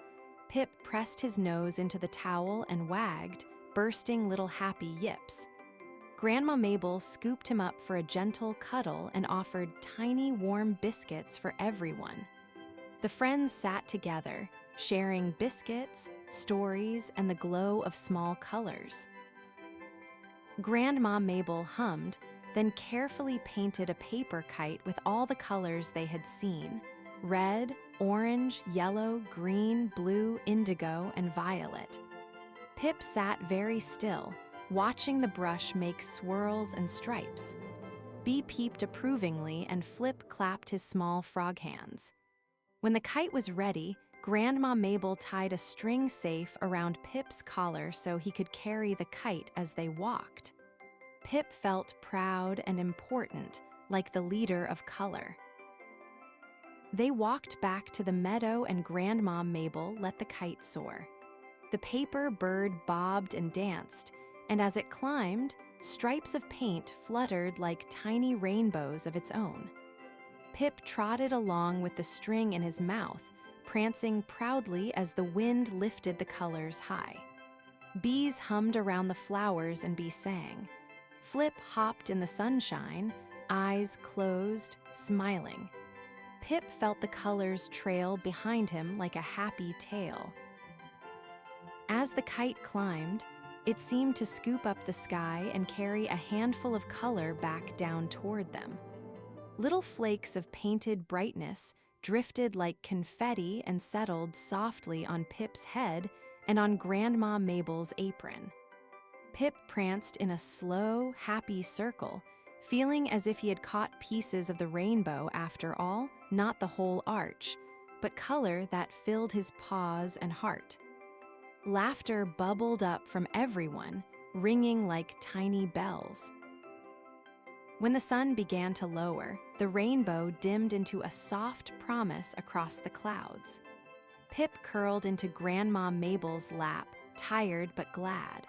Pip pressed his nose into the towel and wagged, bursting little happy yips. Grandma Mabel scooped him up for a gentle cuddle and offered tiny warm biscuits for everyone. The friends sat together, sharing biscuits, stories, and the glow of small colors. Grandma Mabel hummed, then carefully painted a paper kite with all the colors they had seen: red, orange, yellow, green, blue, indigo, and violet. Pip sat very still, watching the brush make swirls and stripes. Bee peeped approvingly and Flip clapped his small frog hands. When the kite was ready, Grandma Mabel tied a string safe around Pip's collar so he could carry the kite as they walked. Pip felt proud and important, like the leader of color. They walked back to the meadow and Grandma Mabel let the kite soar. The paper bird bobbed and danced, and as it climbed, stripes of paint fluttered like tiny rainbows of its own. Pip trotted along with the string in his mouth, prancing proudly as the wind lifted the colors high. Bees hummed around the flowers and Bee sang. Flip hopped in the sunshine, eyes closed, smiling. Pip felt the colors trail behind him like a happy tail. As the kite climbed, it seemed to scoop up the sky and carry a handful of color back down toward them. Little flakes of painted brightness drifted like confetti and settled softly on Pip's head and on Grandma Mabel's apron. Pip pranced in a slow, happy circle, feeling as if he had caught pieces of the rainbow after all, not the whole arch, but color that filled his paws and heart. Laughter bubbled up from everyone, ringing like tiny bells. When the sun began to lower, the rainbow dimmed into a soft promise across the clouds. Pip curled into Grandma Mabel's lap, tired but glad.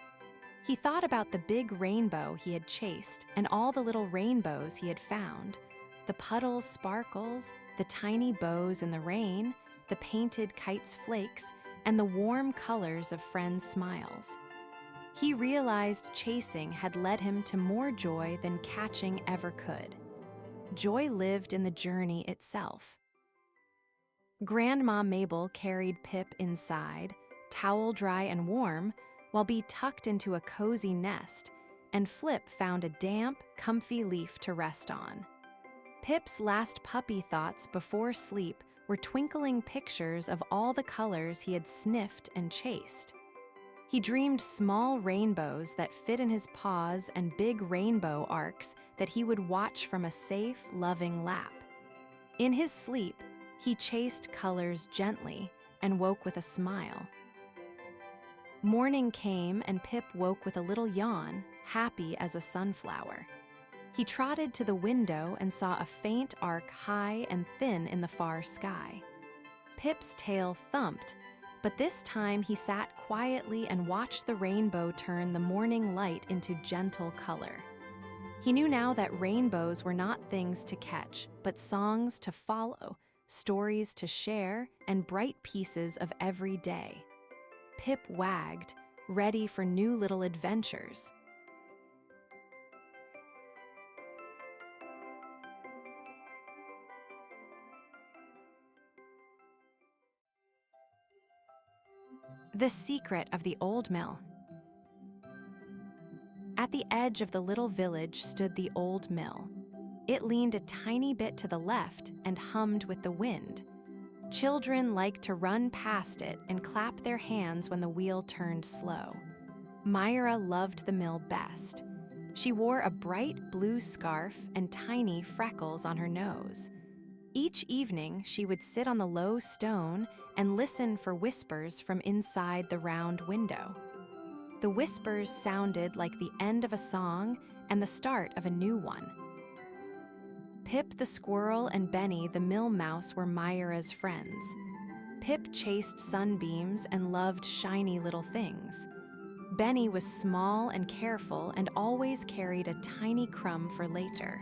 He thought about the big rainbow he had chased and all the little rainbows he had found, the puddles' sparkles, the tiny bows in the rain, the painted kite's flakes, and the warm colors of friends' smiles. He realized chasing had led him to more joy than catching ever could. Joy lived in the journey itself. Grandma Mabel carried Pip inside, towel dry and warm, while Bee tucked into a cozy nest, and Flip found a damp, comfy leaf to rest on. Pip's last puppy thoughts before sleep were twinkling pictures of all the colors he had sniffed and chased. He dreamed small rainbows that fit in his paws and big rainbow arcs that he would watch from a safe, loving lap. In his sleep, he chased colors gently and woke with a smile. Morning came and Pip woke with a little yawn, happy as a sunflower. He trotted to the window and saw a faint arc high and thin in the far sky. Pip's tail thumped, but this time he sat quietly and watched the rainbow turn the morning light into gentle color. He knew now that rainbows were not things to catch, but songs to follow, stories to share, and bright pieces of every day. Pip wagged, ready for new little adventures. The secret of the old mill. At the edge of the little village stood the old mill. It leaned a tiny bit to the left and hummed with the wind. Children liked to run past it and clap their hands when the wheel turned slow. Myra loved the mill best. She wore a bright blue scarf and tiny freckles on her nose. Each evening, she would sit on the low stone and listen for whispers from inside the round window. The whispers sounded like the end of a song and the start of a new one. Pip the squirrel and Benny the mill mouse were Myra's friends. Pip chased sunbeams and loved shiny little things. Benny was small and careful and always carried a tiny crumb for later.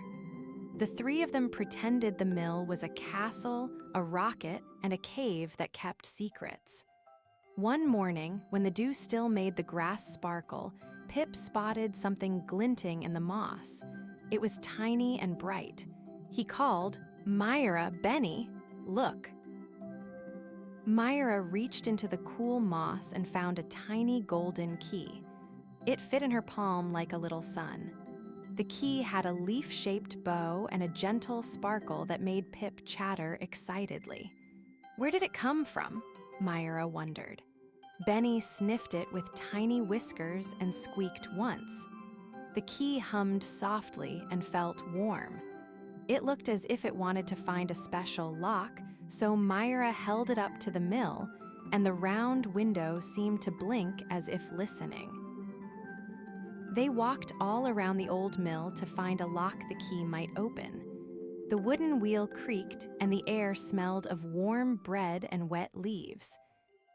The three of them pretended the mill was a castle, a rocket, and a cave that kept secrets. One morning, when the dew still made the grass sparkle, Pip spotted something glinting in the moss. It was tiny and bright. He called, "Myra, Benny, look." Myra reached into the cool moss and found a tiny golden key. It fit in her palm like a little sun. The key had a leaf-shaped bow and a gentle sparkle that made Pip chatter excitedly. Where did it come from? Myra wondered. Benny sniffed it with tiny whiskers and squeaked once. The key hummed softly and felt warm. It looked as if it wanted to find a special lock, so Myra held it up to the mill, and the round window seemed to blink as if listening. They walked all around the old mill to find a lock the key might open. The wooden wheel creaked, and the air smelled of warm bread and wet leaves.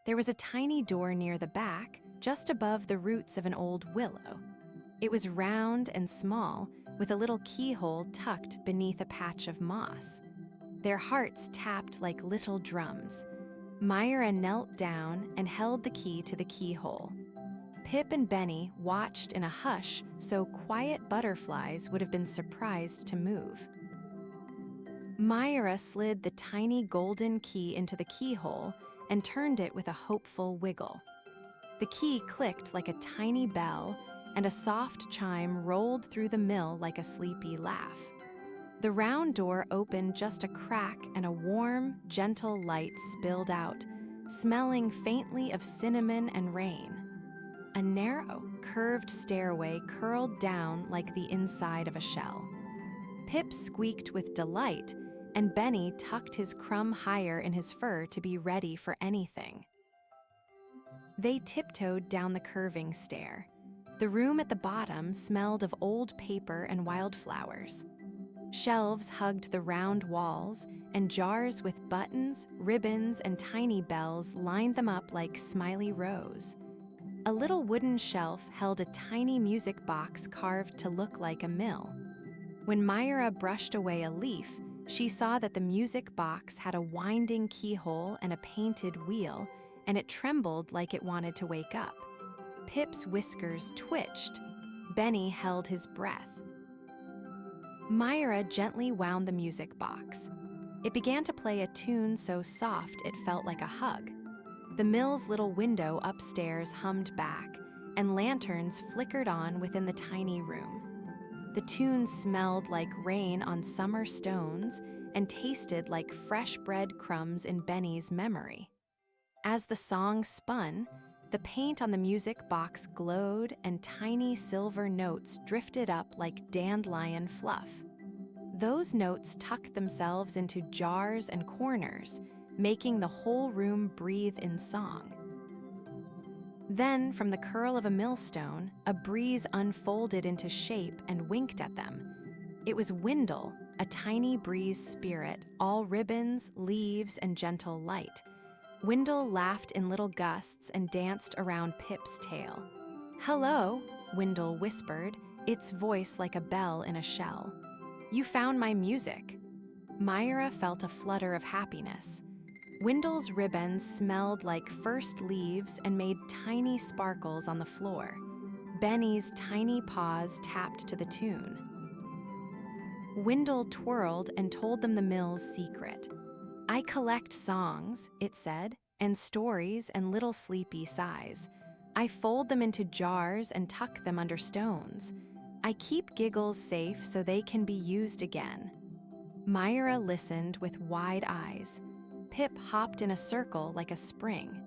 There was a tiny door near the back, just above the roots of an old willow. It was round and small, with a little keyhole tucked beneath a patch of moss. Their hearts tapped like little drums. Myra knelt down and held the key to the keyhole. Pip and Benny watched in a hush so quiet butterflies would have been surprised to move. Myra slid the tiny golden key into the keyhole and turned it with a hopeful wiggle. The key clicked like a tiny bell, and a soft chime rolled through the mill like a sleepy laugh. The round door opened just a crack, and a warm, gentle light spilled out, smelling faintly of cinnamon and rain. A narrow, curved stairway curled down like the inside of a shell. Pip squeaked with delight, and Benny tucked his crumb higher in his fur to be ready for anything. They tiptoed down the curving stair. The room at the bottom smelled of old paper and wildflowers. Shelves hugged the round walls, and jars with buttons, ribbons, and tiny bells lined them up like smiley rows. A little wooden shelf held a tiny music box carved to look like a mill. When Myra brushed away a leaf, she saw that the music box had a winding keyhole and a painted wheel, and it trembled like it wanted to wake up. Pip's whiskers twitched. Benny held his breath. Myra gently wound the music box. It began to play a tune so soft it felt like a hug. The mill's little window upstairs hummed back, and lanterns flickered on within the tiny room. The tune smelled like rain on summer stones and tasted like fresh bread crumbs in Benny's memory. As the song spun, the paint on the music box glowed, and tiny silver notes drifted up like dandelion fluff. Those notes tucked themselves into jars and corners, making the whole room breathe in song. Then, from the curl of a millstone, a breeze unfolded into shape and winked at them. It was Windle, a tiny breeze spirit, all ribbons, leaves, and gentle light. Windle laughed in little gusts and danced around Pip's tail. "Hello," Windle whispered, its voice like a bell in a shell. "You found my music." Myra felt a flutter of happiness. Wendell's ribbons smelled like first leaves and made tiny sparkles on the floor. Benny's tiny paws tapped to the tune. Wendell twirled and told them the mill's secret. "I collect songs," it said, "and stories and little sleepy sighs. I fold them into jars and tuck them under stones. I keep giggles safe so they can be used again." Myra listened with wide eyes. Pip hopped in a circle like a spring.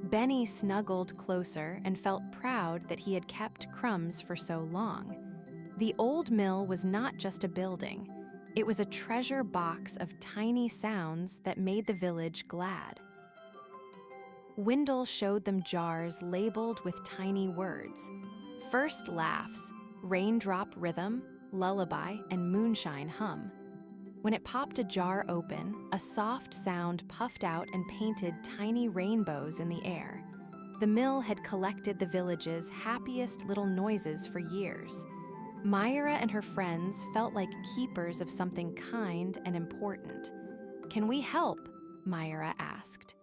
Benny snuggled closer and felt proud that he had kept crumbs for so long. The old mill was not just a building. It was a treasure box of tiny sounds that made the village glad. Wendell showed them jars labeled with tiny words. First laughs, raindrop rhythm, lullaby, and moonshine hum. When it popped a jar open, a soft sound puffed out and painted tiny rainbows in the air. The mill had collected the village's happiest little noises for years. Myra and her friends felt like keepers of something kind and important. "Can we help?" Myra asked.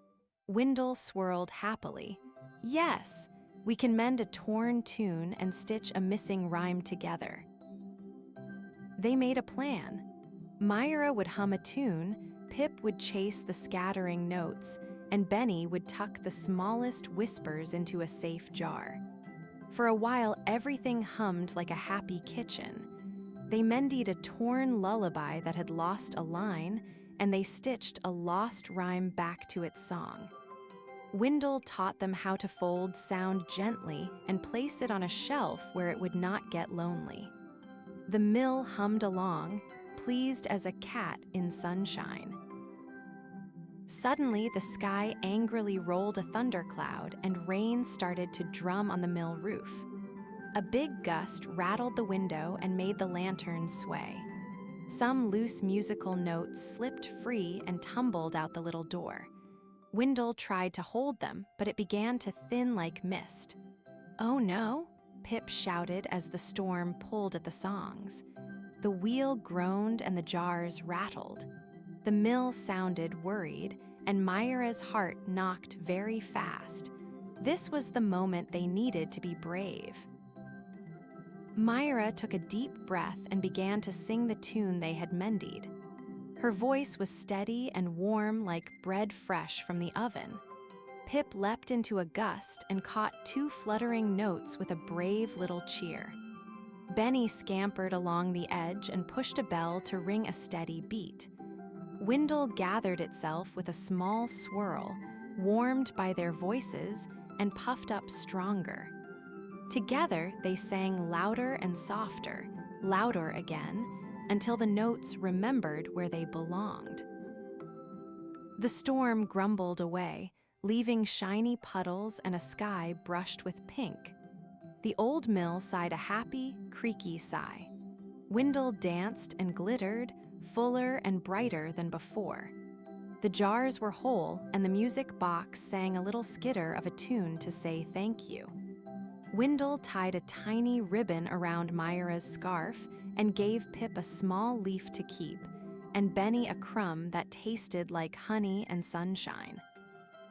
Wendell swirled happily. "Yes, we can mend a torn tune and stitch a missing rhyme together." They made a plan. Myra would hum a tune, Pip would chase the scattering notes, and Benny would tuck the smallest whispers into a safe jar. For a while, everything hummed like a happy kitchen. They mended a torn lullaby that had lost a line, and they stitched a lost rhyme back to its song. Wendell taught them how to fold sound gently and place it on a shelf where it would not get lonely. The mill hummed along, pleased as a cat in sunshine. Suddenly, the sky angrily rolled a thundercloud and rain started to drum on the mill roof. A big gust rattled the window and made the lanterns sway. Some loose musical notes slipped free and tumbled out the little door. Wendell tried to hold them, but it began to thin like mist. "Oh no," Pip shouted as the storm pulled at the songs. The wheel groaned and the jars rattled. The mill sounded worried, and Myra's heart knocked very fast. This was the moment they needed to be brave. Myra took a deep breath and began to sing the tune they had mended. Her voice was steady and warm like bread fresh from the oven. Pip leapt into a gust and caught 2 fluttering notes with a brave little cheer. Benny scampered along the edge and pushed a bell to ring a steady beat. Wendell gathered itself with a small swirl, warmed by their voices, and puffed up stronger. Together, they sang louder and softer, louder again, until the notes remembered where they belonged. The storm grumbled away, leaving shiny puddles and a sky brushed with pink. The old mill sighed a happy, creaky sigh. Wendell danced and glittered, fuller and brighter than before. The jars were whole, and the music box sang a little skitter of a tune to say thank you. Wendell tied a tiny ribbon around Myra's scarf and gave Pip a small leaf to keep, and Benny a crumb that tasted like honey and sunshine.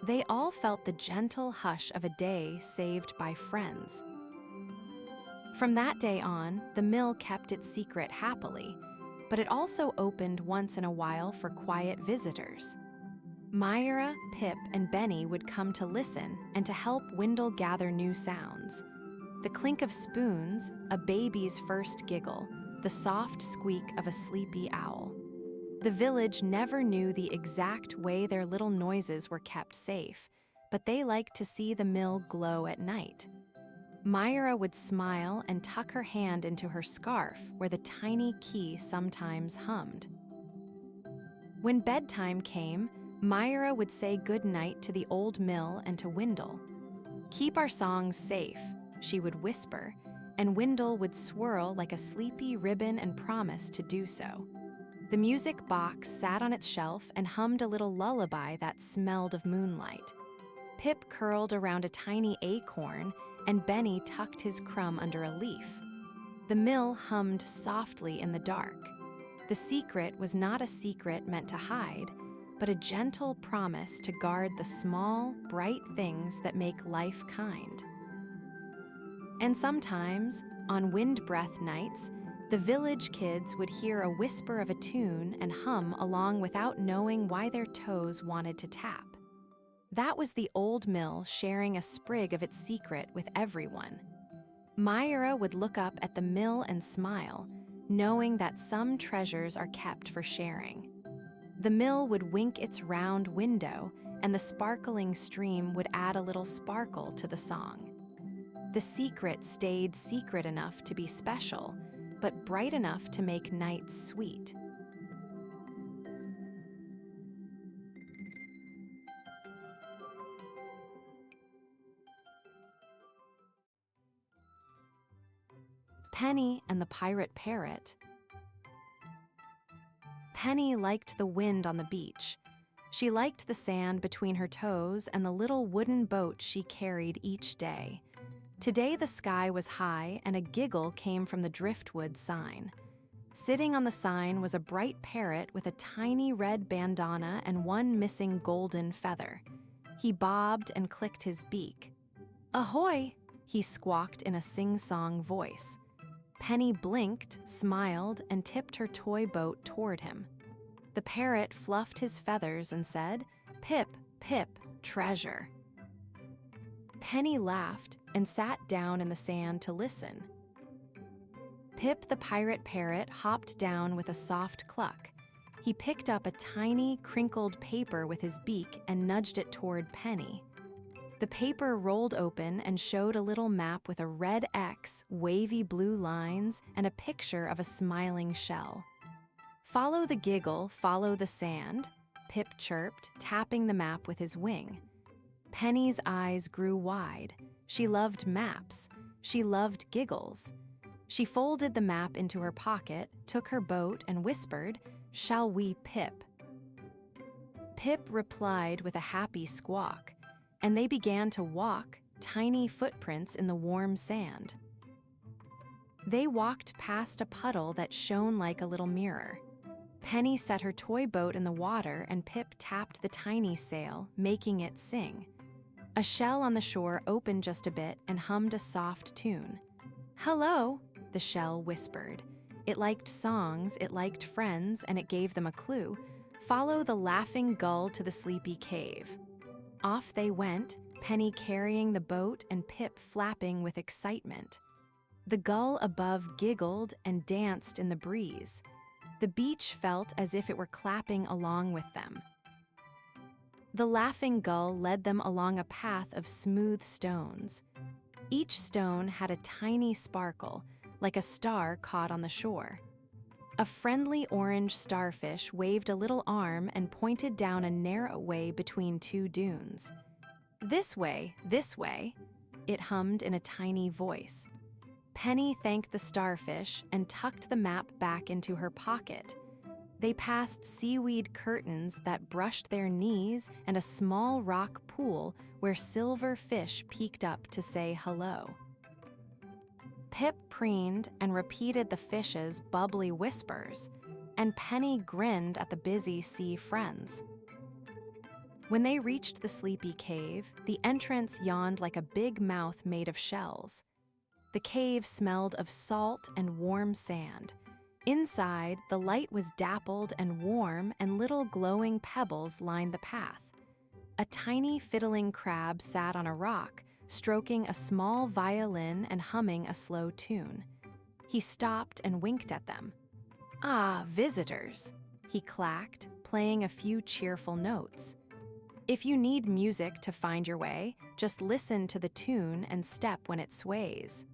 They all felt the gentle hush of a day saved by friends. From that day on, the mill kept its secret happily, but it also opened once in a while for quiet visitors. Myra, Pip, and Benny would come to listen and to help Wendell gather new sounds. The clink of spoons, a baby's first giggle, the soft squeak of a sleepy owl. The village never knew the exact way their little noises were kept safe, but they liked to see the mill glow at night. Myra would smile and tuck her hand into her scarf where the tiny key sometimes hummed. When bedtime came, Myra would say goodnight to the old mill and to Wendell. "Keep our songs safe," she would whisper, and Wendell would swirl like a sleepy ribbon and promise to do so. The music box sat on its shelf and hummed a little lullaby that smelled of moonlight. Pip curled around a tiny acorn, and Benny tucked his crumb under a leaf. The mill hummed softly in the dark. The secret was not a secret meant to hide, but a gentle promise to guard the small, bright things that make life kind. And sometimes, on wind-breath nights, the village kids would hear a whisper of a tune and hum along without knowing why their toes wanted to tap. That was the old mill sharing a sprig of its secret with everyone. Myra would look up at the mill and smile, knowing that some treasures are kept for sharing. The mill would wink its round window, and the sparkling stream would add a little sparkle to the song. The secret stayed secret enough to be special, but bright enough to make nights sweet. Penny and the Pirate Parrot. Penny liked the wind on the beach. She liked the sand between her toes and the little wooden boat she carried each day. Today the sky was high and a giggle came from the driftwood sign. Sitting on the sign was a bright parrot with a tiny red bandana and one missing golden feather. He bobbed and clicked his beak. "Ahoy!" he squawked in a sing-song voice. Penny blinked, smiled, and tipped her toy boat toward him. The parrot fluffed his feathers and said, "Pip, pip, treasure." Penny laughed and sat down in the sand to listen. Pip the pirate parrot hopped down with a soft cluck. He picked up a tiny, crinkled paper with his beak and nudged it toward Penny. The paper rolled open and showed a little map with a red X, wavy blue lines, and a picture of a smiling shell. "Follow the giggle, follow the sand," Pip chirped, tapping the map with his wing. Penny's eyes grew wide. She loved maps. She loved giggles. She folded the map into her pocket, took her boat, and whispered, "Shall we, Pip?" Pip replied with a happy squawk, and they began to walk, tiny footprints in the warm sand. They walked past a puddle that shone like a little mirror. Penny set her toy boat in the water and Pip tapped the tiny sail, making it sing. A shell on the shore opened just a bit and hummed a soft tune. "Hello," the shell whispered. It liked songs, it liked friends, and it gave them a clue. "Follow the laughing gull to the sleepy cave." Off they went, Penny carrying the boat and Pip flapping with excitement. The gull above giggled and danced in the breeze. The beach felt as if it were clapping along with them. The laughing gull led them along a path of smooth stones. Each stone had a tiny sparkle, like a star caught on the shore. A friendly orange starfish waved a little arm and pointed down a narrow way between two dunes. This way," it hummed in a tiny voice. Penny thanked the starfish and tucked the map back into her pocket. They passed seaweed curtains that brushed their knees and a small rock pool where silver fish peeked up to say hello. Pip preened and repeated the fish's bubbly whispers, and Penny grinned at the busy sea friends. When they reached the sleepy cave, the entrance yawned like a big mouth made of shells. The cave smelled of salt and warm sand. Inside, the light was dappled and warm, and little glowing pebbles lined the path. A tiny fiddling crab sat on a rock, stroking a small violin and humming a slow tune. He stopped and winked at them. "Ah, visitors," he clacked, playing a few cheerful notes. "If you need music to find your way, just listen to the tune and step when it sways."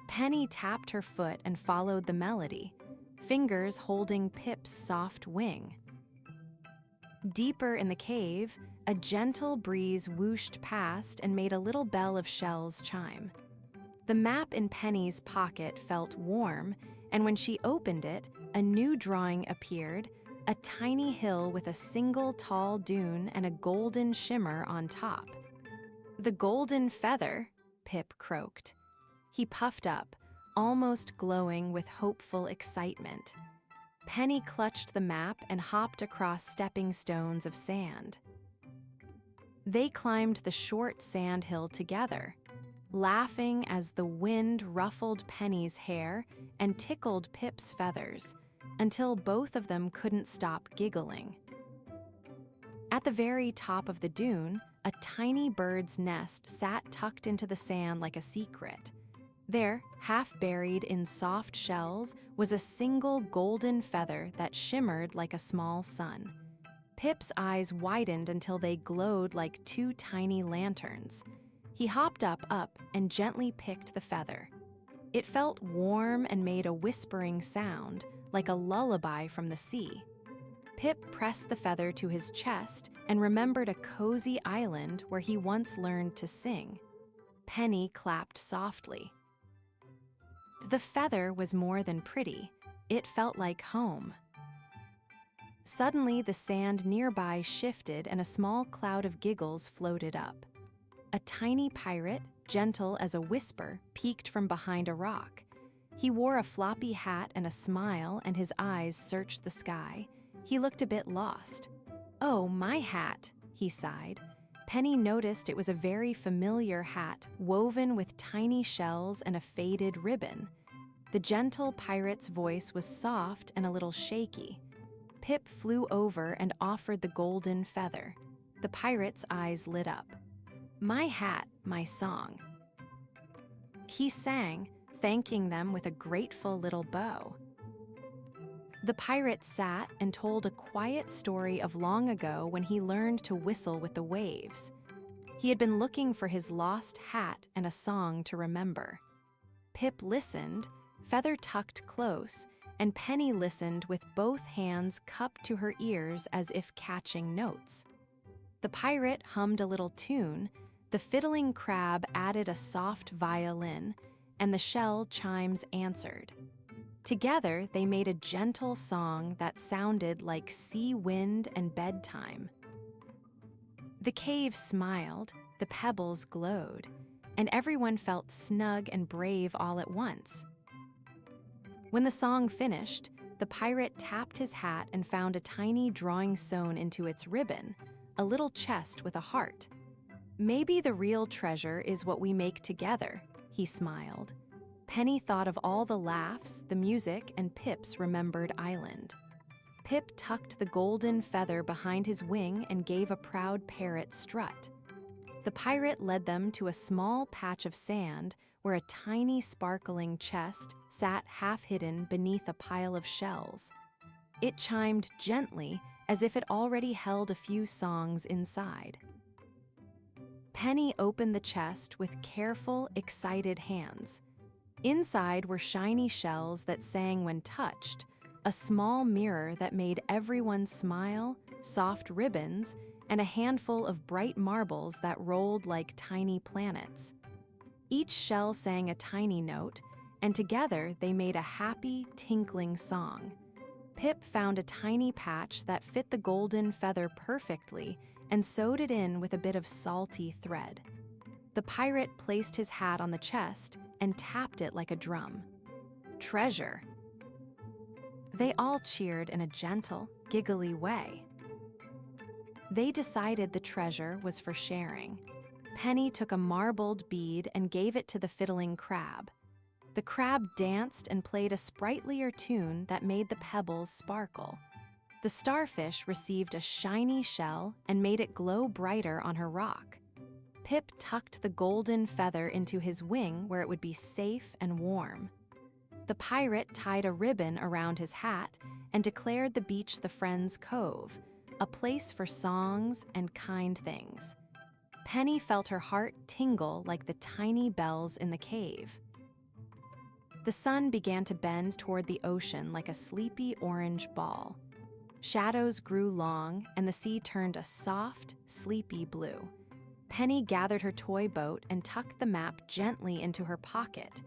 Penny tapped her foot and followed the melody, fingers holding Pip's soft wing. Deeper in the cave, a gentle breeze whooshed past and made a little bell of shells chime. The map in Penny's pocket felt warm, and when she opened it, a new drawing appeared, a tiny hill with a single tall dune and a golden shimmer on top. "The golden feather," Pip croaked. He puffed up, almost glowing with hopeful excitement. Penny clutched the map and hopped across stepping stones of sand. They climbed the short sand hill together, laughing as the wind ruffled Penny's hair and tickled Pip's feathers, until both of them couldn't stop giggling. At the very top of the dune, a tiny bird's nest sat tucked into the sand like a secret. There, half buried in soft shells, was a single golden feather that shimmered like a small sun. Pip's eyes widened until they glowed like two tiny lanterns. He hopped up, and gently picked the feather. It felt warm and made a whispering sound, like a lullaby from the sea. Pip pressed the feather to his chest and remembered a cozy island where he once learned to sing. Penny clapped softly. The feather was more than pretty. It felt like home. Suddenly, the sand nearby shifted and a small cloud of giggles floated up. A tiny pirate, gentle as a whisper, peeked from behind a rock. He wore a floppy hat and a smile, and his eyes searched the sky. He looked a bit lost. "Oh, my hat," he sighed. Penny noticed it was a very familiar hat, woven with tiny shells and a faded ribbon. The gentle pirate's voice was soft and a little shaky. Pip flew over and offered the golden feather. The pirate's eyes lit up. "My hat, my song." He sang, thanking them with a grateful little bow. The pirate sat and told a quiet story of long ago when he learned to whistle with the waves. He had been looking for his lost hat and a song to remember. Pip listened, feather tucked close, and Penny listened with both hands cupped to her ears as if catching notes. The pirate hummed a little tune, the fiddling crab added a soft violin, and the shell chimes answered. Together, they made a gentle song that sounded like sea wind and bedtime. The cave smiled, the pebbles glowed, and everyone felt snug and brave all at once. When the song finished, the pirate tapped his hat and found a tiny drawing sewn into its ribbon, a little chest with a heart. "Maybe the real treasure is what we make together," he smiled. Penny thought of all the laughs, the music, and Pip's remembered island. Pip tucked the golden feather behind his wing and gave a proud parrot strut. The pirate led them to a small patch of sand where a tiny sparkling chest sat half-hidden beneath a pile of shells. It chimed gently as if it already held a few songs inside. Penny opened the chest with careful, excited hands. Inside were shiny shells that sang when touched, a small mirror that made everyone smile, soft ribbons, and a handful of bright marbles that rolled like tiny planets. Each shell sang a tiny note, and together they made a happy, tinkling song. Pip found a tiny patch that fit the golden feather perfectly and sewed it in with a bit of salty thread. The pirate placed his hat on the chest and tapped it like a drum. "Treasure." They all cheered in a gentle, giggly way. They decided the treasure was for sharing. Penny took a marbled bead and gave it to the fiddling crab. The crab danced and played a sprightlier tune that made the pebbles sparkle. The starfish received a shiny shell and made it glow brighter on her rock. Pip tucked the golden feather into his wing where it would be safe and warm. The pirate tied a ribbon around his hat and declared the beach the Friends' Cove, a place for songs and kind things. Penny felt her heart tingle like the tiny bells in the cave. The sun began to bend toward the ocean like a sleepy orange ball. Shadows grew long, and the sea turned a soft, sleepy blue. Penny gathered her toy boat and tucked the map gently into her pocket.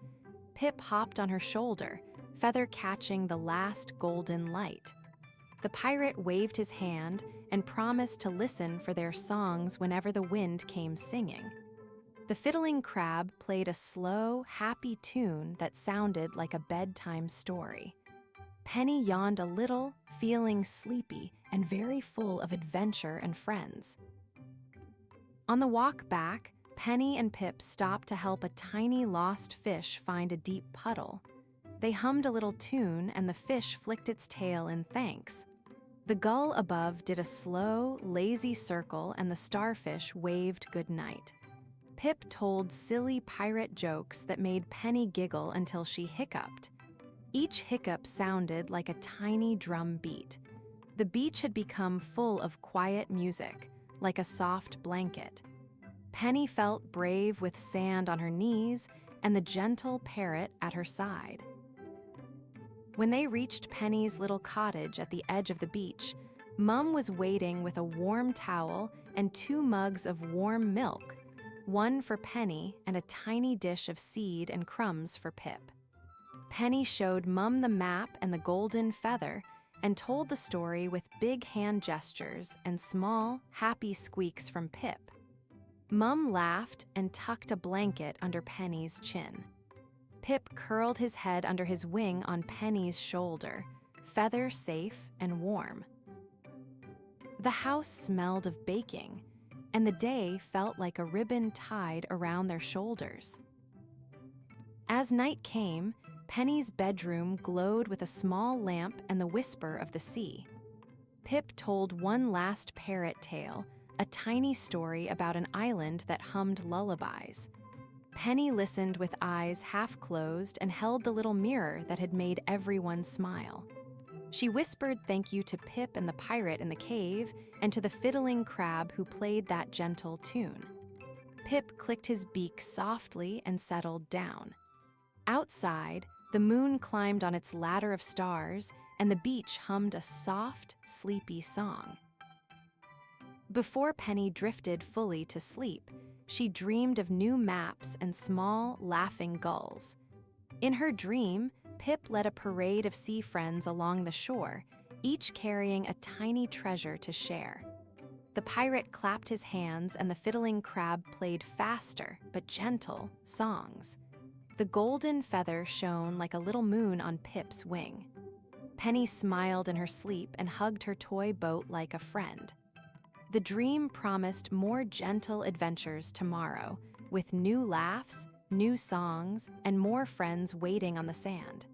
Pip hopped on her shoulder, feather catching the last golden light. The pirate waved his hand and promised to listen for their songs whenever the wind came singing. The fiddling crab played a slow, happy tune that sounded like a bedtime story. Penny yawned a little, feeling sleepy and very full of adventure and friends. On the walk back, Penny and Pip stopped to help a tiny lost fish find a deep puddle. They hummed a little tune and the fish flicked its tail in thanks. The gull above did a slow, lazy circle and the starfish waved goodnight. Pip told silly pirate jokes that made Penny giggle until she hiccuped. Each hiccup sounded like a tiny drum beat. The beach had become full of quiet music, like a soft blanket. Penny felt brave with sand on her knees and the gentle parrot at her side. When they reached Penny's little cottage at the edge of the beach, Mum was waiting with a warm towel and 2 mugs of warm milk, one for Penny and a tiny dish of seed and crumbs for Pip. Penny showed Mum the map and the golden feather and told the story with big hand gestures and small, happy squeaks from Pip. Mum laughed and tucked a blanket under Penny's chin. Pip curled his head under his wing on Penny's shoulder, feather safe and warm. The house smelled of baking, and the day felt like a ribbon tied around their shoulders. As night came, Penny's bedroom glowed with a small lamp and the whisper of the sea. Pip told one last parrot tale, a tiny story about an island that hummed lullabies. Penny listened with eyes half closed and held the little mirror that had made everyone smile. She whispered thank you to Pip and the pirate in the cave and to the fiddling crab who played that gentle tune. Pip clicked his beak softly and settled down. Outside, the moon climbed on its ladder of stars and the beach hummed a soft, sleepy song. Before Penny drifted fully to sleep, she dreamed of new maps and small, laughing gulls. In her dream, Pip led a parade of sea friends along the shore, each carrying a tiny treasure to share. The pirate clapped his hands and the fiddling crab played faster but gentle songs. The golden feather shone like a little moon on Pip's wing. Penny smiled in her sleep and hugged her toy boat like a friend. The dream promised more gentle adventures tomorrow, with new laughs, new songs, and more friends waiting on the sand.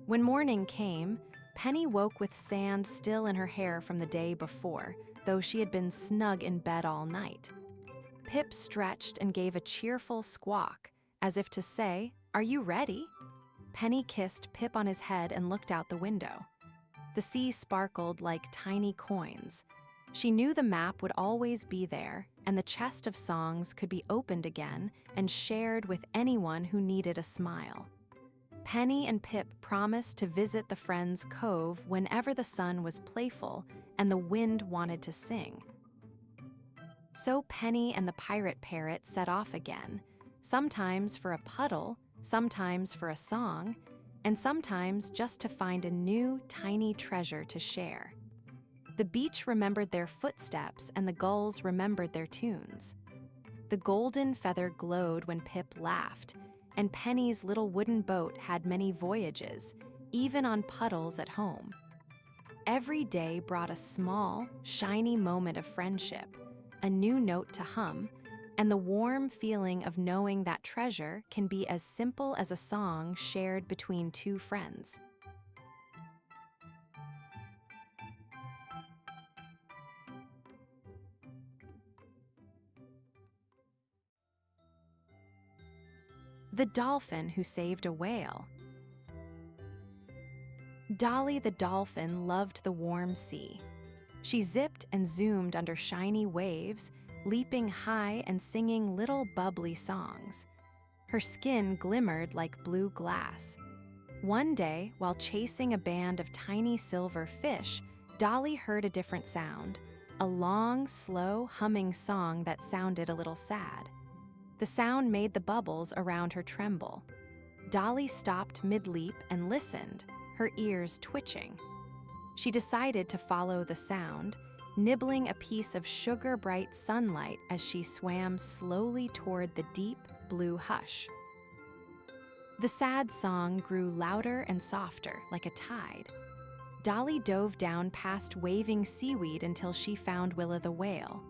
When morning came, Penny woke with sand still in her hair from the day before, though she had been snug in bed all night. Pip stretched and gave a cheerful squawk, as if to say, "Are you ready?" Penny kissed Pip on his head and looked out the window. The sea sparkled like tiny coins. She knew the map would always be there, and the chest of songs could be opened again and shared with anyone who needed a smile. Penny and Pip promised to visit the Friends' Cove whenever the sun was playful and the wind wanted to sing. So Penny and the pirate parrot set off again, sometimes for a puddle, sometimes for a song, and sometimes just to find a new, tiny treasure to share. The beach remembered their footsteps and the gulls remembered their tunes. The golden feather glowed when Pip laughed, and Penny's little wooden boat had many voyages, even on puddles at home. Every day brought a small, shiny moment of friendship, a new note to hum, and the warm feeling of knowing that treasure can be as simple as a song shared between 2 friends. The Dolphin Who Saved a Whale. Dolly the dolphin loved the warm sea. She zipped and zoomed under shiny waves, leaping high and singing little bubbly songs. Her skin glimmered like blue glass. One day, while chasing a band of tiny silver fish, Dolly heard a different sound, a long, slow, humming song that sounded a little sad. The sound made the bubbles around her tremble. Dolly stopped mid-leap and listened, her ears twitching. She decided to follow the sound, nibbling a piece of sugar-bright sunlight as she swam slowly toward the deep blue hush. The sad song grew louder and softer, like a tide. Dolly dove down past waving seaweed until she found Willa the whale.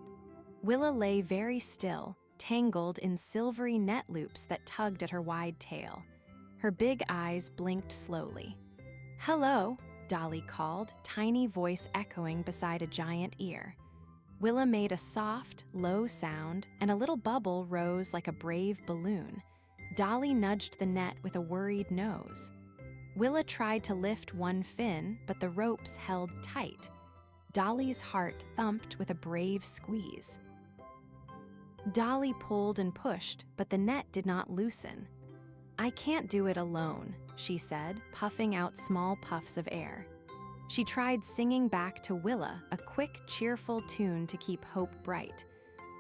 Willa lay very still, tangled in silvery net loops that tugged at her wide tail. Her big eyes blinked slowly. "Hello," Dolly called, tiny voice echoing beside a giant ear. Willa made a soft, low sound, and a little bubble rose like a brave balloon. Dolly nudged the net with a worried nose. Willa tried to lift one fin, but the ropes held tight. Dolly's heart thumped with a brave squeeze. Dolly pulled and pushed, but the net did not loosen. "I can't do it alone," she said, puffing out small puffs of air. She tried singing back to Willa, a quick, cheerful tune to keep hope bright.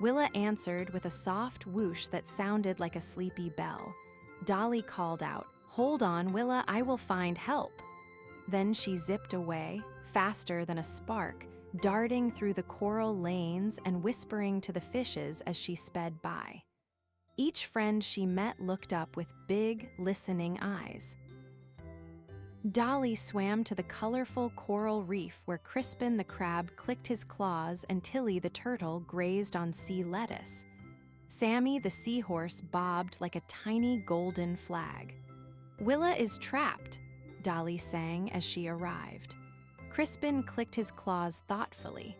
Willa answered with a soft whoosh that sounded like a sleepy bell. Dolly called out, "Hold on, Willa, I will find help." Then she zipped away, faster than a spark, darting through the coral lanes and whispering to the fishes as she sped by. Each friend she met looked up with big, listening eyes. Dolly swam to the colorful coral reef where Crispin the crab clicked his claws and Tilly the turtle grazed on sea lettuce. Sammy the seahorse bobbed like a tiny golden flag. "Willa is trapped," Dolly sang as she arrived. Crispin clicked his claws thoughtfully.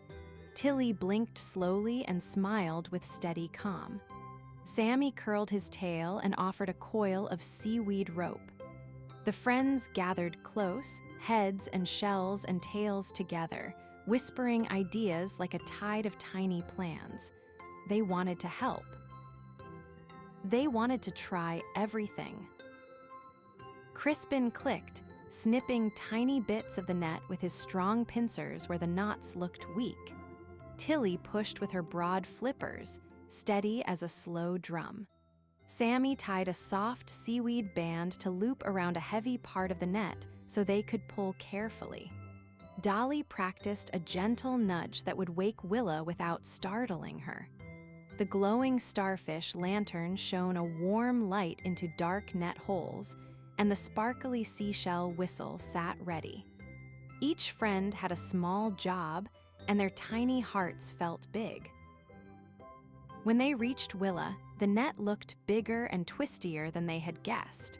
Tilly blinked slowly and smiled with steady calm. Sammy curled his tail and offered a coil of seaweed rope. The friends gathered close, heads and shells and tails together, whispering ideas like a tide of tiny plans. They wanted to help. They wanted to try everything. Crispin clicked, snipping tiny bits of the net with his strong pincers where the knots looked weak. Tilly pushed with her broad flippers, steady as a slow drum. Sammy tied a soft seaweed band to loop around a heavy part of the net so they could pull carefully. Dolly practiced a gentle nudge that would wake Willa without startling her. The glowing starfish lantern shone a warm light into dark net holes, and the sparkly seashell whistle sat ready. Each friend had a small job, and their tiny hearts felt big. When they reached Willa, the net looked bigger and twistier than they had guessed.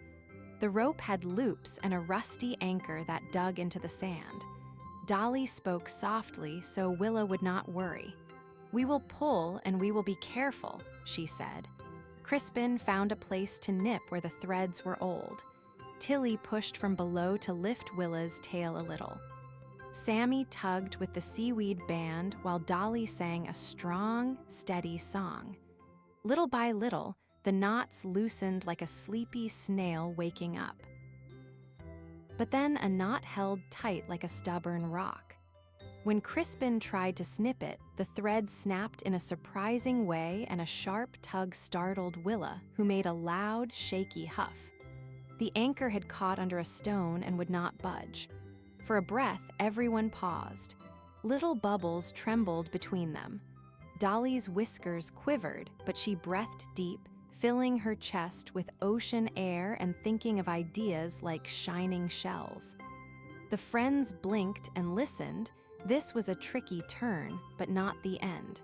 The rope had loops and a rusty anchor that dug into the sand. Dolly spoke softly so Willa would not worry. "We will pull and we will be careful," she said. Crispin found a place to nip where the threads were old. Tilly pushed from below to lift Willa's tail a little. Sammy tugged with the seaweed band while Dolly sang a strong, steady song. Little by little, the knots loosened like a sleepy snail waking up. But then a knot held tight like a stubborn rock. When Crispin tried to snip it, the thread snapped in a surprising way and a sharp tug startled Willa, who made a loud, shaky huff. The anchor had caught under a stone and would not budge. For a breath, everyone paused. Little bubbles trembled between them. Dolly's whiskers quivered, but she breathed deep, filling her chest with ocean air and thinking of ideas like shining shells. The friends blinked and listened. This was a tricky turn, but not the end.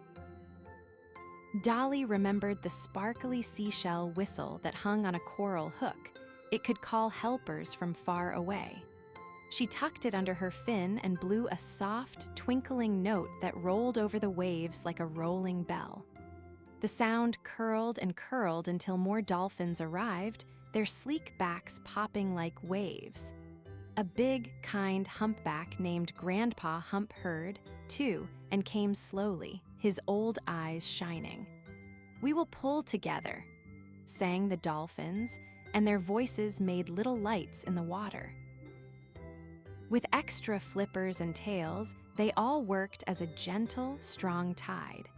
Dolly remembered the sparkly seashell whistle that hung on a coral hook. It could call helpers from far away. She tucked it under her fin and blew a soft, twinkling note that rolled over the waves like a rolling bell. The sound curled and curled until more dolphins arrived, their sleek backs popping like waves. A big, kind humpback named Grandpa Hump heard, too, and came slowly, his old eyes shining. "We will pull together," sang the dolphins, and their voices made little lights in the water. With extra flippers and tails, they all worked as a gentle, strong tide.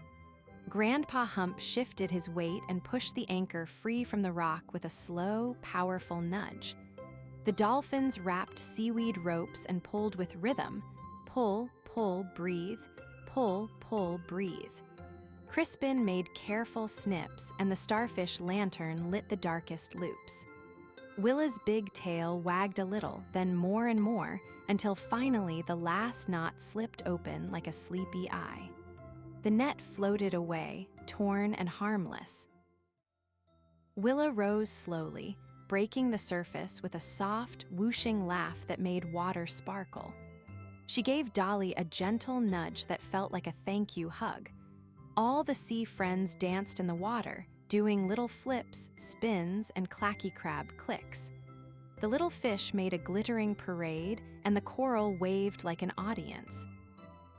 Grandpa Hump shifted his weight and pushed the anchor free from the rock with a slow, powerful nudge. The dolphins wrapped seaweed ropes and pulled with rhythm. Pull, pull, breathe. Pull, pull, breathe. Crispin made careful snips, and the starfish lantern lit the darkest loops. Willa's big tail wagged a little, then more and more, until finally the last knot slipped open like a sleepy eye. The net floated away, torn and harmless. Willa rose slowly, breaking the surface with a soft, whooshing laugh that made water sparkle. She gave Dolly a gentle nudge that felt like a thank you hug. All the sea friends danced in the water, doing little flips, spins, and clacky crab clicks. The little fish made a glittering parade, and the coral waved like an audience.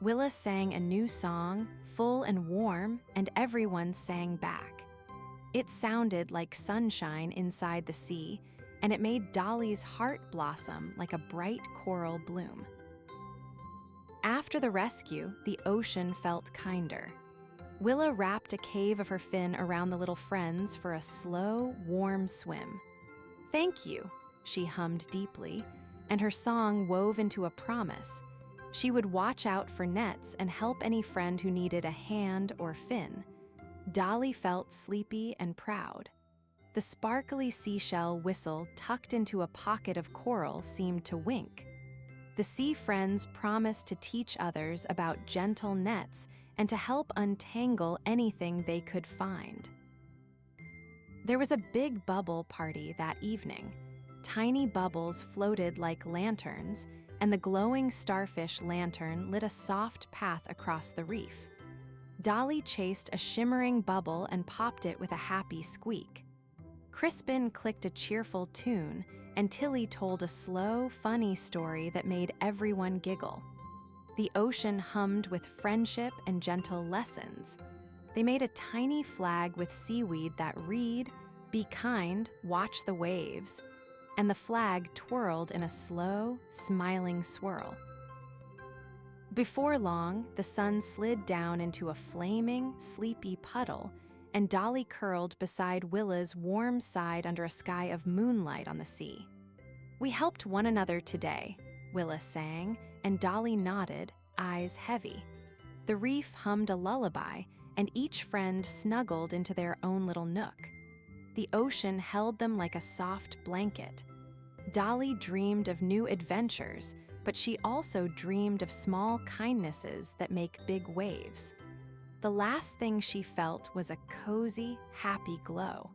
Willa sang a new song, full and warm, and everyone sang back. It sounded like sunshine inside the sea, and it made Dolly's heart blossom like a bright coral bloom. After the rescue, the ocean felt kinder. Willa wrapped a cave of her fin around the little friends for a slow, warm swim. "Thank you," she hummed deeply, and her song wove into a promise. She would watch out for nets and help any friend who needed a hand or fin. Dolly felt sleepy and proud. The sparkly seashell whistle tucked into a pocket of coral seemed to wink. The sea friends promised to teach others about gentle nets and to help untangle anything they could find. There was a big bubble party that evening. Tiny bubbles floated like lanterns, and the glowing starfish lantern lit a soft path across the reef. Dolly chased a shimmering bubble and popped it with a happy squeak. Crispin clicked a cheerful tune, and Tilly told a slow, funny story that made everyone giggle. The ocean hummed with friendship and gentle lessons. They made a tiny flag with seaweed that read, "Be kind, watch the waves," and the flag twirled in a slow, smiling swirl. Before long, the sun slid down into a flaming, sleepy puddle, and Dolly curled beside Willa's warm side under a sky of moonlight on the sea. "We helped one another today," Willa sang, and Dolly nodded, eyes heavy. The reef hummed a lullaby, and each friend snuggled into their own little nook. The ocean held them like a soft blanket. Dolly dreamed of new adventures, but she also dreamed of small kindnesses that make big waves. The last thing she felt was a cozy, happy glow.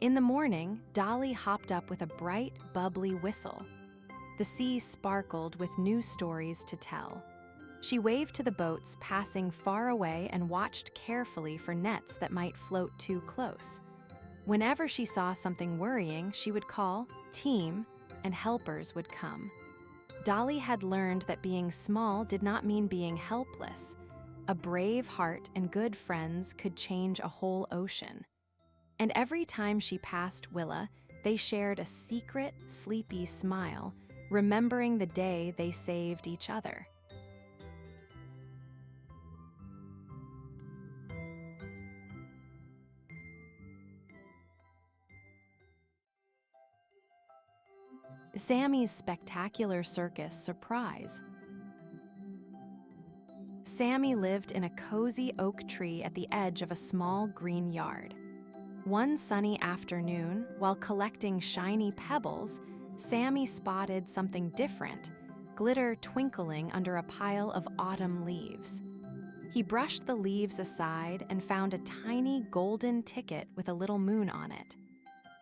In the morning, Dolly hopped up with a bright, bubbly whistle. The sea sparkled with new stories to tell. She waved to the boats passing far away and watched carefully for nets that might float too close. Whenever she saw something worrying, she would call, "Team," and helpers would come. Dolly had learned that being small did not mean being helpless. A brave heart and good friends could change a whole ocean. And every time she passed Willa, they shared a secret, sleepy smile, remembering the day they saved each other. Sammy's spectacular circus surprise. Sammy lived in a cozy oak tree at the edge of a small green yard. One sunny afternoon, while collecting shiny pebbles, Sammy spotted something different, glitter twinkling under a pile of autumn leaves. He brushed the leaves aside and found a tiny golden ticket with a little moon on it.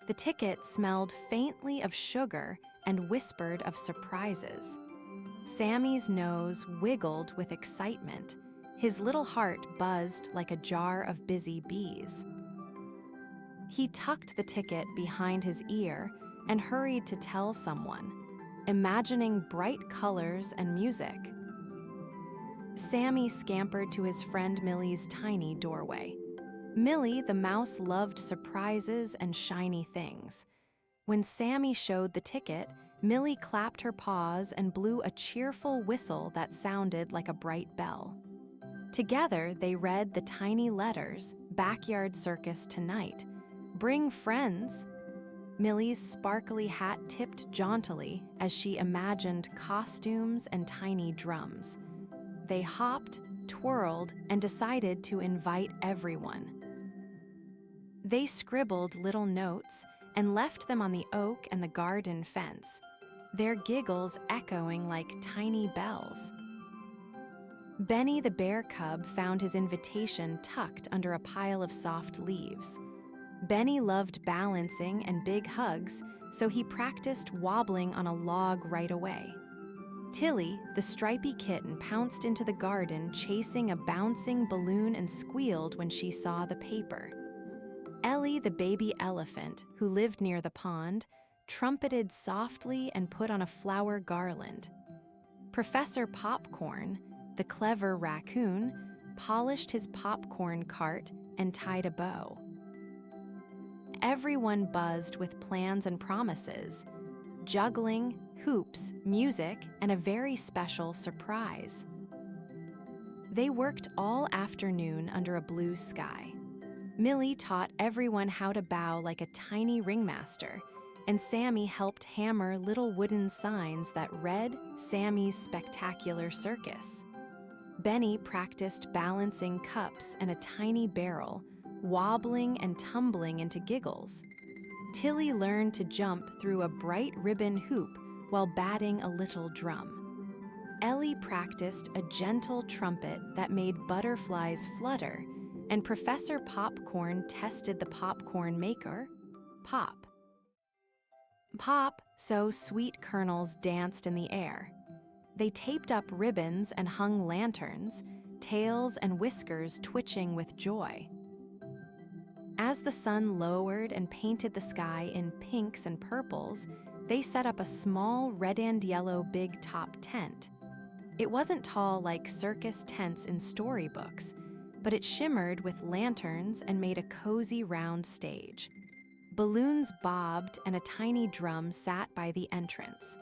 The ticket smelled faintly of sugar and whispered of surprises. Sammy's nose wiggled with excitement. His little heart buzzed like a jar of busy bees. He tucked the ticket behind his ear and hurried to tell someone, imagining bright colors and music. Sammy scampered to his friend Millie's tiny doorway. Millie, the mouse, loved surprises and shiny things. When Sammy showed the ticket, Millie clapped her paws and blew a cheerful whistle that sounded like a bright bell. Together, they read the tiny letters, "Backyard Circus tonight. Bring friends." Millie's sparkly hat tipped jauntily as she imagined costumes and tiny drums. They hopped, twirled, and decided to invite everyone. They scribbled little notes and left them on the oak and the garden fence, their giggles echoing like tiny bells. Benny the bear cub found his invitation tucked under a pile of soft leaves. Benny loved balancing and big hugs, so he practiced wobbling on a log right away. Tilly, the stripy kitten, pounced into the garden chasing a bouncing balloon and squealed when she saw the paper. Ellie, the baby elephant, who lived near the pond, trumpeted softly and put on a flower garland. Professor Popcorn, the clever raccoon, polished his popcorn cart and tied a bow. Everyone buzzed with plans and promises, juggling, hoops, music, and a very special surprise. They worked all afternoon under a blue sky. Millie taught everyone how to bow like a tiny ringmaster, and Sammy helped hammer little wooden signs that read Sammy's Spectacular Circus. Benny practiced balancing cups and a tiny barrel, wobbling and tumbling into giggles. Tilly learned to jump through a bright ribbon hoop while batting a little drum. Ellie practiced a gentle trumpet that made butterflies flutter, and Professor Popcorn tested the popcorn maker, Pop. Pop, so sweet kernels danced in the air. They taped up ribbons and hung lanterns, tails and whiskers twitching with joy. As the sun lowered and painted the sky in pinks and purples, they set up a small red and yellow big top tent. It wasn't tall like circus tents in storybooks, but it shimmered with lanterns and made a cozy round stage. Balloons bobbed and a tiny drum sat by the entrance.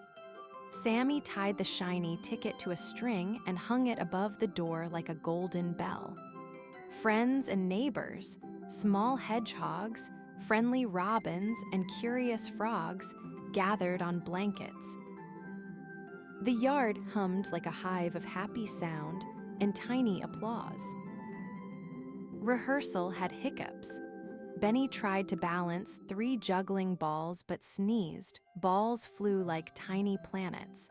Sammy tied the shiny ticket to a string and hung it above the door like a golden bell. Friends and neighbors, small hedgehogs, friendly robins, and curious frogs gathered on blankets. The yard hummed like a hive of happy sound and tiny applause. Rehearsal had hiccups. Benny tried to balance 3 juggling balls but sneezed. Balls flew like tiny planets.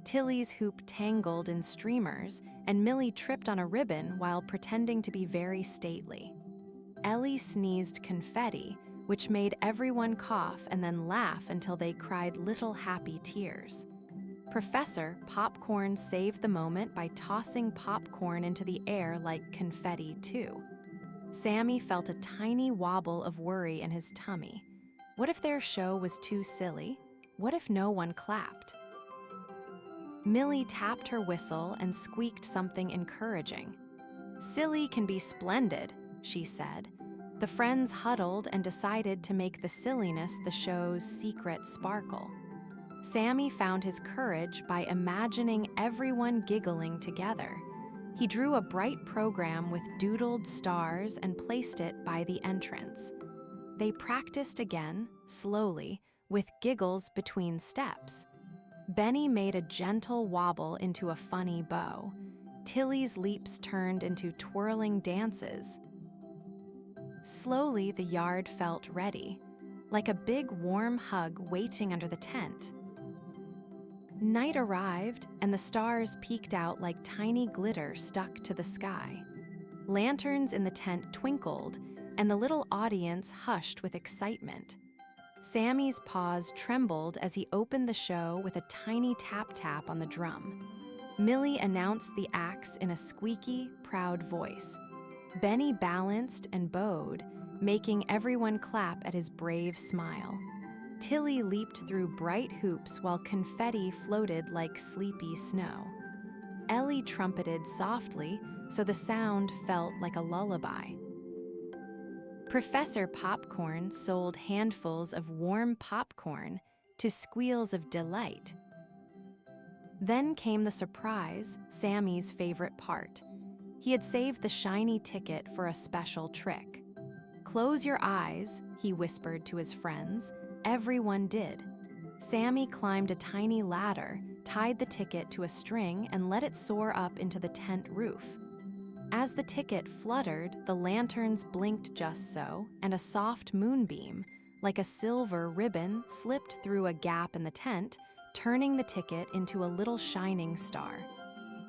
Tilly's hoop tangled in streamers, and Millie tripped on a ribbon while pretending to be very stately. Ellie sneezed confetti, which made everyone cough and then laugh until they cried little happy tears. Professor Popcorn saved the moment by tossing popcorn into the air like confetti, too. Sammy felt a tiny wobble of worry in his tummy. What if their show was too silly? What if no one clapped? Millie tapped her whistle and squeaked something encouraging. "Silly can be splendid," she said. The friends huddled and decided to make the silliness the show's secret sparkle. Sammy found his courage by imagining everyone giggling together. He drew a bright program with doodled stars and placed it by the entrance. They practiced again, slowly, with giggles between steps. Benny made a gentle wobble into a funny bow. Tilly's leaps turned into twirling dances. Slowly, the yard felt ready, like a big warm hug waiting under the tent. Night arrived, and the stars peeked out like tiny glitter stuck to the sky. Lanterns in the tent twinkled, and the little audience hushed with excitement. Sammy's paws trembled as he opened the show with a tiny tap-tap on the drum. Millie announced the acts in a squeaky, proud voice. Benny balanced and bowed, making everyone clap at his brave smile. Tilly leaped through bright hoops while confetti floated like sleepy snow. Ellie trumpeted softly, so the sound felt like a lullaby. Professor Popcorn sold handfuls of warm popcorn to squeals of delight. Then came the surprise, Sammy's favorite part. He had saved the shiny ticket for a special trick. "Close your eyes," he whispered to his friends. Everyone did. Sammy climbed a tiny ladder, tied the ticket to a string, and let it soar up into the tent roof. As the ticket fluttered, the lanterns blinked just so, and a soft moonbeam, like a silver ribbon slipped through a gap in the tent, turning the ticket into a little shining star.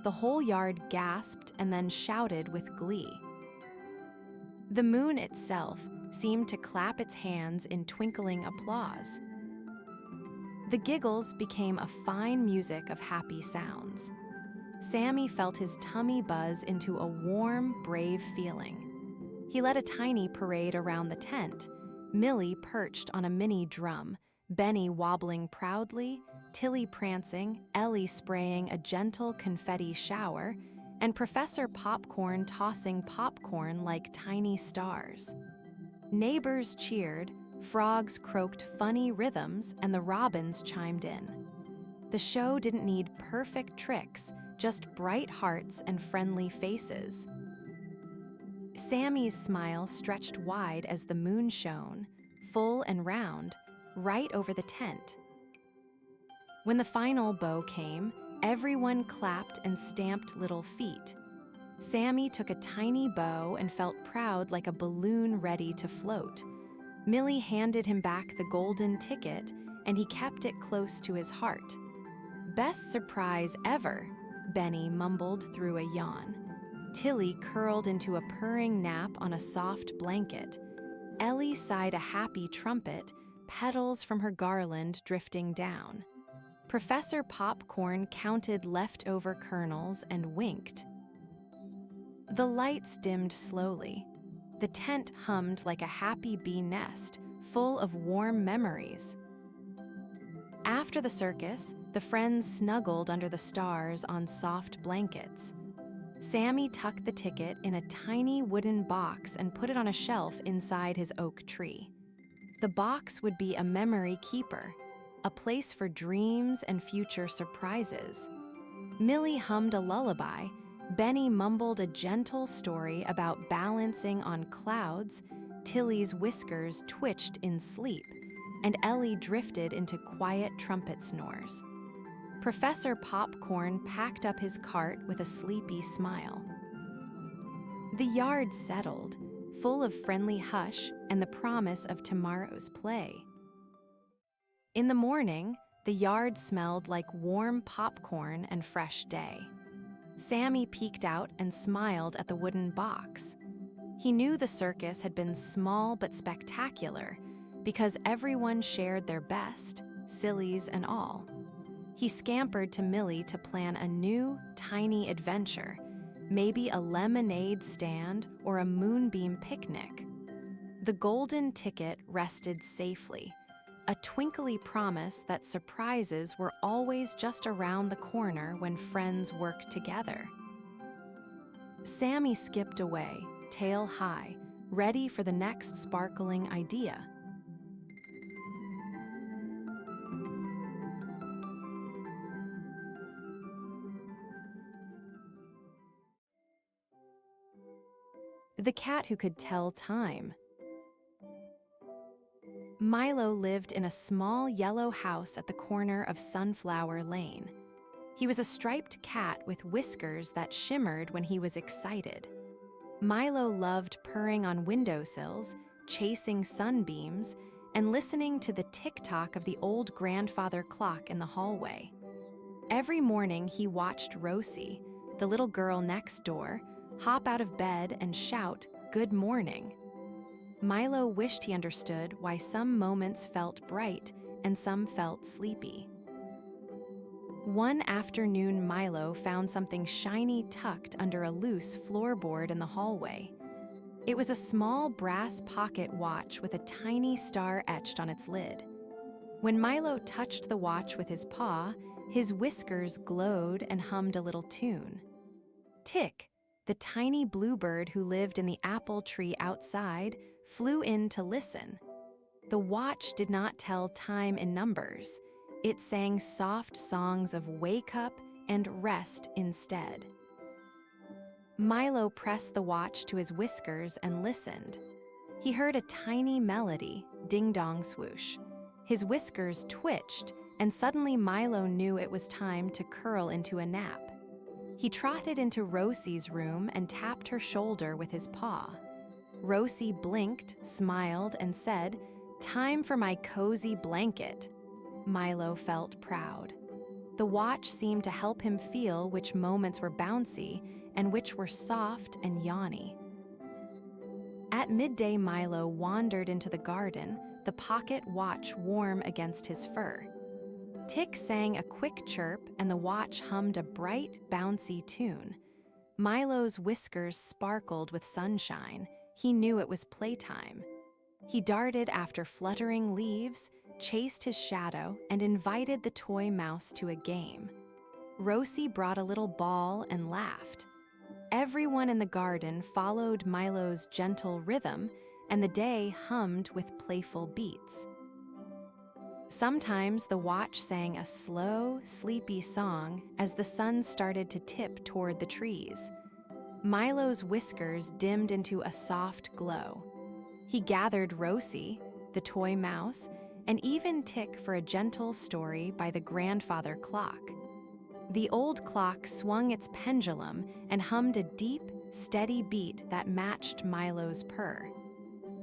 The whole yard gasped and then shouted with glee. The moon itself seemed to clap its hands in twinkling applause. The giggles became a fine music of happy sounds. Sammy felt his tummy buzz into a warm, brave feeling. He led a tiny parade around the tent, Millie perched on a mini drum, Benny wobbling proudly, Tilly prancing, Ellie spraying a gentle confetti shower, and Professor Popcorn tossing popcorn like tiny stars. Neighbors cheered, frogs croaked funny rhythms, and the robins chimed in. The show didn't need perfect tricks, just bright hearts and friendly faces. Sammy's smile stretched wide as the moon shone, full and round, right over the tent. When the final bow came, everyone clapped and stamped little feet. Sammy took a tiny bow and felt proud like a balloon ready to float. Millie handed him back the golden ticket, and he kept it close to his heart. "Best surprise ever," Benny mumbled through a yawn. Tilly curled into a purring nap on a soft blanket. Ellie sighed a happy trumpet, petals from her garland drifting down. Professor Popcorn counted leftover kernels and winked. The lights dimmed slowly. The tent hummed like a happy bee nest, full of warm memories. After the circus, the friends snuggled under the stars on soft blankets. Sammy tucked the ticket in a tiny wooden box and put it on a shelf inside his oak tree. The box would be a memory keeper, a place for dreams and future surprises. Millie hummed a lullaby, Benny mumbled a gentle story about balancing on clouds, Tilly's whiskers twitched in sleep, and Ellie drifted into quiet trumpet snores. Professor Popcorn packed up his cart with a sleepy smile. The yard settled, full of friendly hush and the promise of tomorrow's play. In the morning, the yard smelled like warm popcorn and fresh day. Sammy peeked out and smiled at the wooden box. He knew the circus had been small but spectacular because everyone shared their best, sillies and all. He scampered to Millie to plan a new, tiny adventure, maybe a lemonade stand or a moonbeam picnic. The golden ticket rested safely, a twinkly promise that surprises were always just around the corner when friends worked together. Sammy skipped away, tail high, ready for the next sparkling idea. The cat who could tell time. Milo lived in a small yellow house at the corner of Sunflower Lane. He was a striped cat with whiskers that shimmered when he was excited. Milo loved purring on windowsills, chasing sunbeams, and listening to the tick-tock of the old grandfather clock in the hallway. Every morning he watched Rosie, the little girl next door, hop out of bed and shout, "Good morning." Milo wished he understood why some moments felt bright and some felt sleepy. One afternoon, Milo found something shiny tucked under a loose floorboard in the hallway. It was a small brass pocket watch with a tiny star etched on its lid. When Milo touched the watch with his paw, his whiskers glowed and hummed a little tune. Tick, the tiny bluebird who lived in the apple tree outside, flew in to listen. The watch did not tell time in numbers. It sang soft songs of wake up and rest instead. Milo pressed the watch to his whiskers and listened. He heard a tiny melody, ding-dong swoosh. His whiskers twitched, and suddenly Milo knew it was time to curl into a nap. He trotted into Rosie's room and tapped her shoulder with his paw. Rosie blinked, smiled, and said, Time for my cozy blanket. Milo felt proud. The watch seemed to help him feel which moments were bouncy and which were soft and yawny. At midday, Milo wandered into the garden, the pocket watch warm against his fur. Tick sang a quick chirp and the watch hummed a bright, bouncy tune. Milo's whiskers sparkled with sunshine. He knew it was playtime. He darted after fluttering leaves, chased his shadow, and invited the toy mouse to a game. Rosie brought a little ball and laughed. Everyone in the garden followed Milo's gentle rhythm, and the day hummed with playful beats. Sometimes the watch sang a slow, sleepy song as the sun started to tip toward the trees. Milo's whiskers dimmed into a soft glow. He gathered Rosie, the toy mouse, and even Tick for a gentle story by the grandfather clock. The old clock swung its pendulum and hummed a deep, steady beat that matched Milo's purr.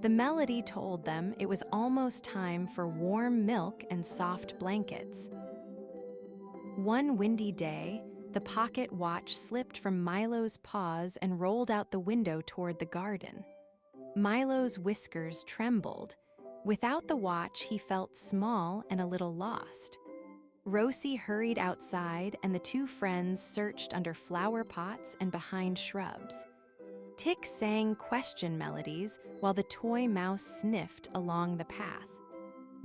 The melody told them it was almost time for warm milk and soft blankets. One windy day, the pocket watch slipped from Milo's paws and rolled out the window toward the garden. Milo's whiskers trembled. Without the watch, he felt small and a little lost. Rosie hurried outside, and the two friends searched under flower pots and behind shrubs. Tick sang question melodies while the toy mouse sniffed along the path.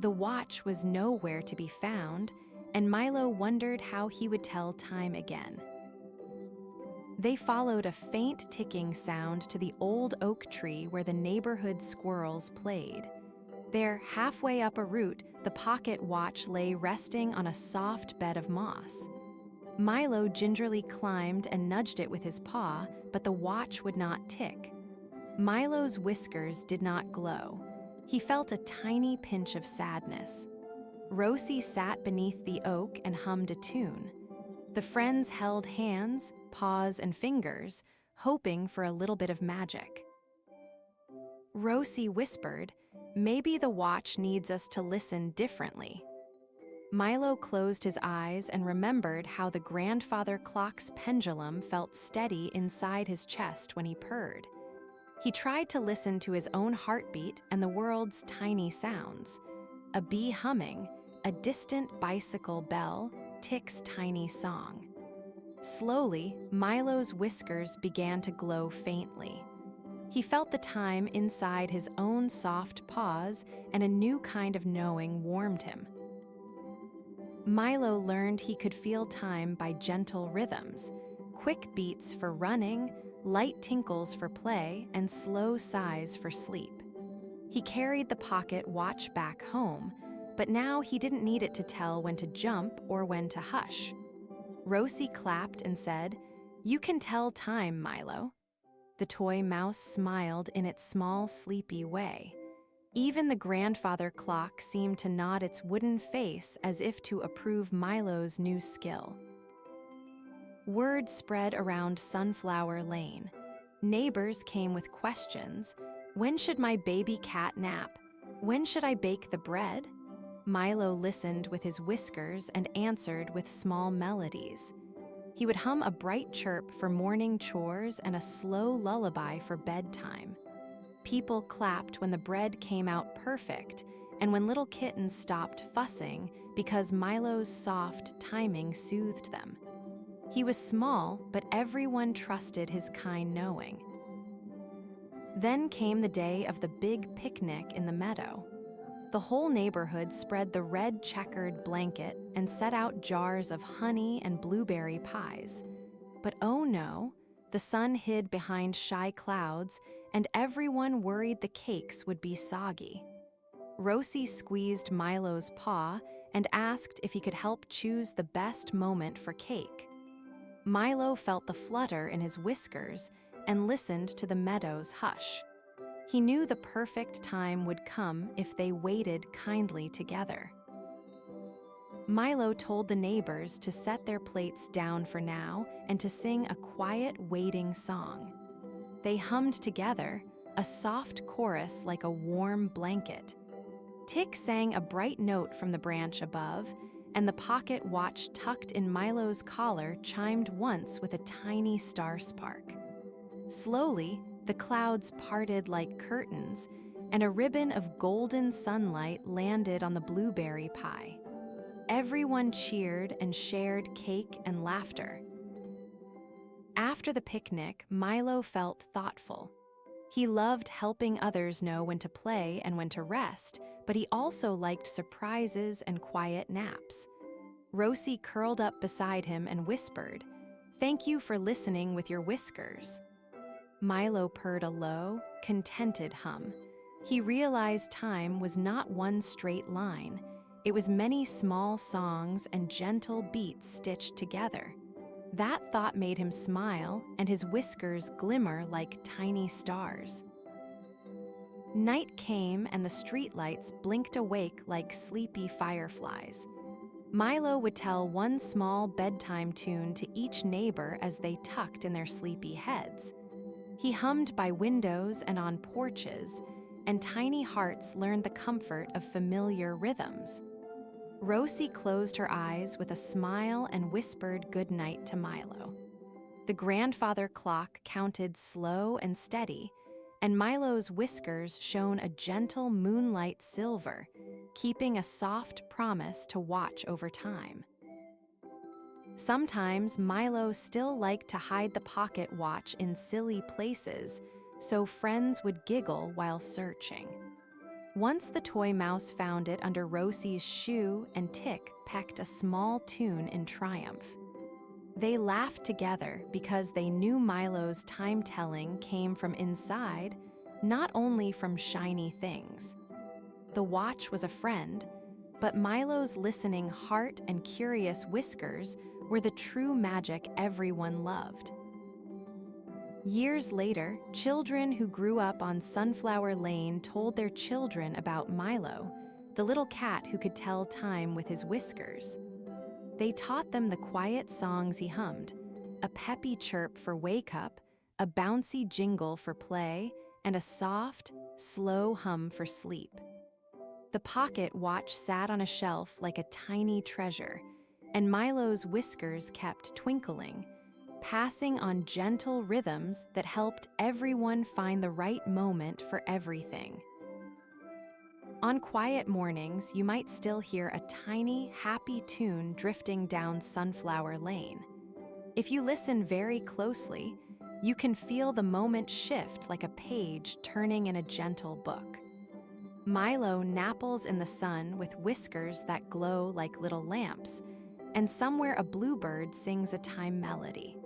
The watch was nowhere to be found, and Milo wondered how he would tell time again. They followed a faint ticking sound to the old oak tree where the neighborhood squirrels played. There, halfway up a root, the pocket watch lay resting on a soft bed of moss. Milo gingerly climbed and nudged it with his paw, but the watch would not tick. Milo's whiskers did not glow. He felt a tiny pinch of sadness. Rosie sat beneath the oak and hummed a tune. The friends held hands, paws, and fingers, hoping for a little bit of magic. Rosie whispered, "Maybe the watch needs us to listen differently." Milo closed his eyes and remembered how the grandfather clock's pendulum felt steady inside his chest when he purred. He tried to listen to his own heartbeat and the world's tiny sounds. A bee humming, a distant bicycle bell, Tick's tiny song. Slowly, Milo's whiskers began to glow faintly. He felt the time inside his own soft paws, and a new kind of knowing warmed him. Milo learned he could feel time by gentle rhythms, quick beats for running, light tinkles for play, and slow sighs for sleep. He carried the pocket watch back home, but now he didn't need it to tell when to jump or when to hush. Rosie clapped and said, "You can tell time, Milo." The toy mouse smiled in its small, sleepy way. Even the grandfather clock seemed to nod its wooden face as if to approve Milo's new skill. Word spread around Sunflower Lane. Neighbors came with questions. When should my baby cat nap? When should I bake the bread? Milo listened with his whiskers and answered with small melodies. He would hum a bright chirp for morning chores and a slow lullaby for bedtime. People clapped when the bread came out perfect, and when little kittens stopped fussing because Milo's soft timing soothed them. He was small, but everyone trusted his kind knowing. Then came the day of the big picnic in the meadow. The whole neighborhood spread the red checkered blanket and set out jars of honey and blueberry pies. But oh no, the sun hid behind shy clouds, and everyone worried the cakes would be soggy. Rosie squeezed Milo's paw and asked if he could help choose the best moment for cake. Milo felt the flutter in his whiskers and listened to the meadow's hush. He knew the perfect time would come if they waited kindly together. Milo told the neighbors to set their plates down for now and to sing a quiet, waiting song. They hummed together, a soft chorus like a warm blanket. Tick sang a bright note from the branch above, and the pocket watch tucked in Milo's collar chimed once with a tiny star spark. Slowly, the clouds parted like curtains, and a ribbon of golden sunlight landed on the blueberry pie. Everyone cheered and shared cake and laughter. After the picnic, Milo felt thoughtful. He loved helping others know when to play and when to rest, but he also liked surprises and quiet naps. Rosie curled up beside him and whispered, "Thank you for listening with your whiskers." Milo purred a low, contented hum. He realized time was not one straight line. It was many small songs and gentle beats stitched together. That thought made him smile, and his whiskers glimmer like tiny stars. Night came and the streetlights blinked awake like sleepy fireflies. Milo would tell one small bedtime tune to each neighbor as they tucked in their sleepy heads. He hummed by windows and on porches, and tiny hearts learned the comfort of familiar rhythms. Rosie closed her eyes with a smile and whispered goodnight to Milo. The grandfather clock counted slow and steady, and Milo's whiskers shone a gentle moonlight silver, keeping a soft promise to watch over time. Sometimes Milo still liked to hide the pocket watch in silly places, so friends would giggle while searching. Once the toy mouse found it under Rosie's shoe, and Tick pecked a small tune in triumph. They laughed together because they knew Milo's time-telling came from inside, not only from shiny things. The watch was a friend, but Milo's listening heart and curious whiskers were the true magic everyone loved. Years later, children who grew up on Sunflower Lane told their children about Milo, the little cat who could tell time with his whiskers. They taught them the quiet songs he hummed, a peppy chirp for wake up, a bouncy jingle for play, and a soft, slow hum for sleep. The pocket watch sat on a shelf like a tiny treasure, and Milo's whiskers kept twinkling, passing on gentle rhythms that helped everyone find the right moment for everything. On quiet mornings, you might still hear a tiny, happy tune drifting down Sunflower Lane. If you listen very closely, you can feel the moment shift like a page turning in a gentle book. Milo napples in the sun with whiskers that glow like little lamps, and somewhere a bluebird sings a time melody.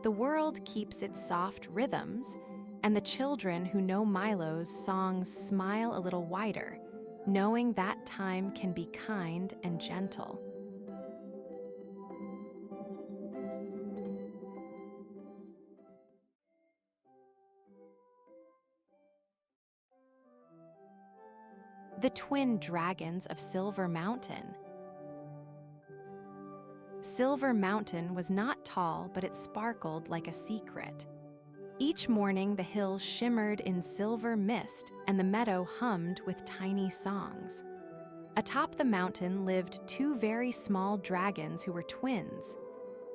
The world keeps its soft rhythms, and the children who know Milo's songs smile a little wider, knowing that time can be kind and gentle. The Twin Dragons of Silver Mountain. Silver Mountain was not tall, but it sparkled like a secret. Each morning, the hill shimmered in silver mist, and the meadow hummed with tiny songs. Atop the mountain lived two very small dragons who were twins.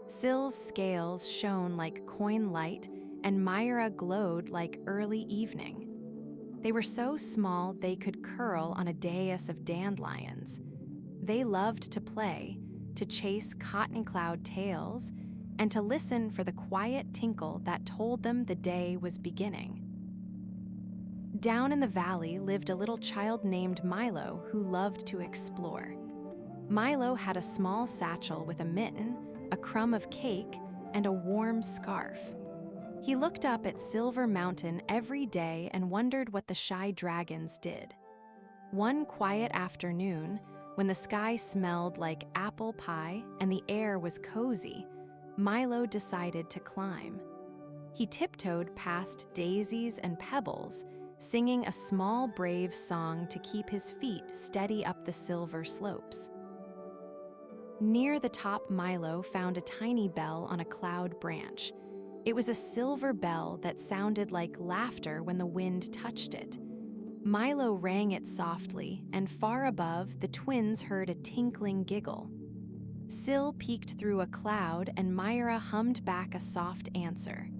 Syl's scales shone like coin light, and Myra glowed like early evening. They were so small they could curl on a dais of dandelions. They loved to play, to chase cotton cloud tails, and to listen for the quiet tinkle that told them the day was beginning. Down in the valley lived a little child named Milo who loved to explore. Milo had a small satchel with a mitten, a crumb of cake, and a warm scarf. He looked up at Silver Mountain every day and wondered what the shy dragons did. One quiet afternoon, when the sky smelled like apple pie and the air was cozy, Milo decided to climb. He tiptoed past daisies and pebbles, singing a small, brave song to keep his feet steady up the silver slopes. Near the top, Milo found a tiny bell on a cloud branch. It was a silver bell that sounded like laughter when the wind touched it. Milo rang it softly, and far above, the twins heard a tinkling giggle. Syl peeked through a cloud, and Myra hummed back a soft answer.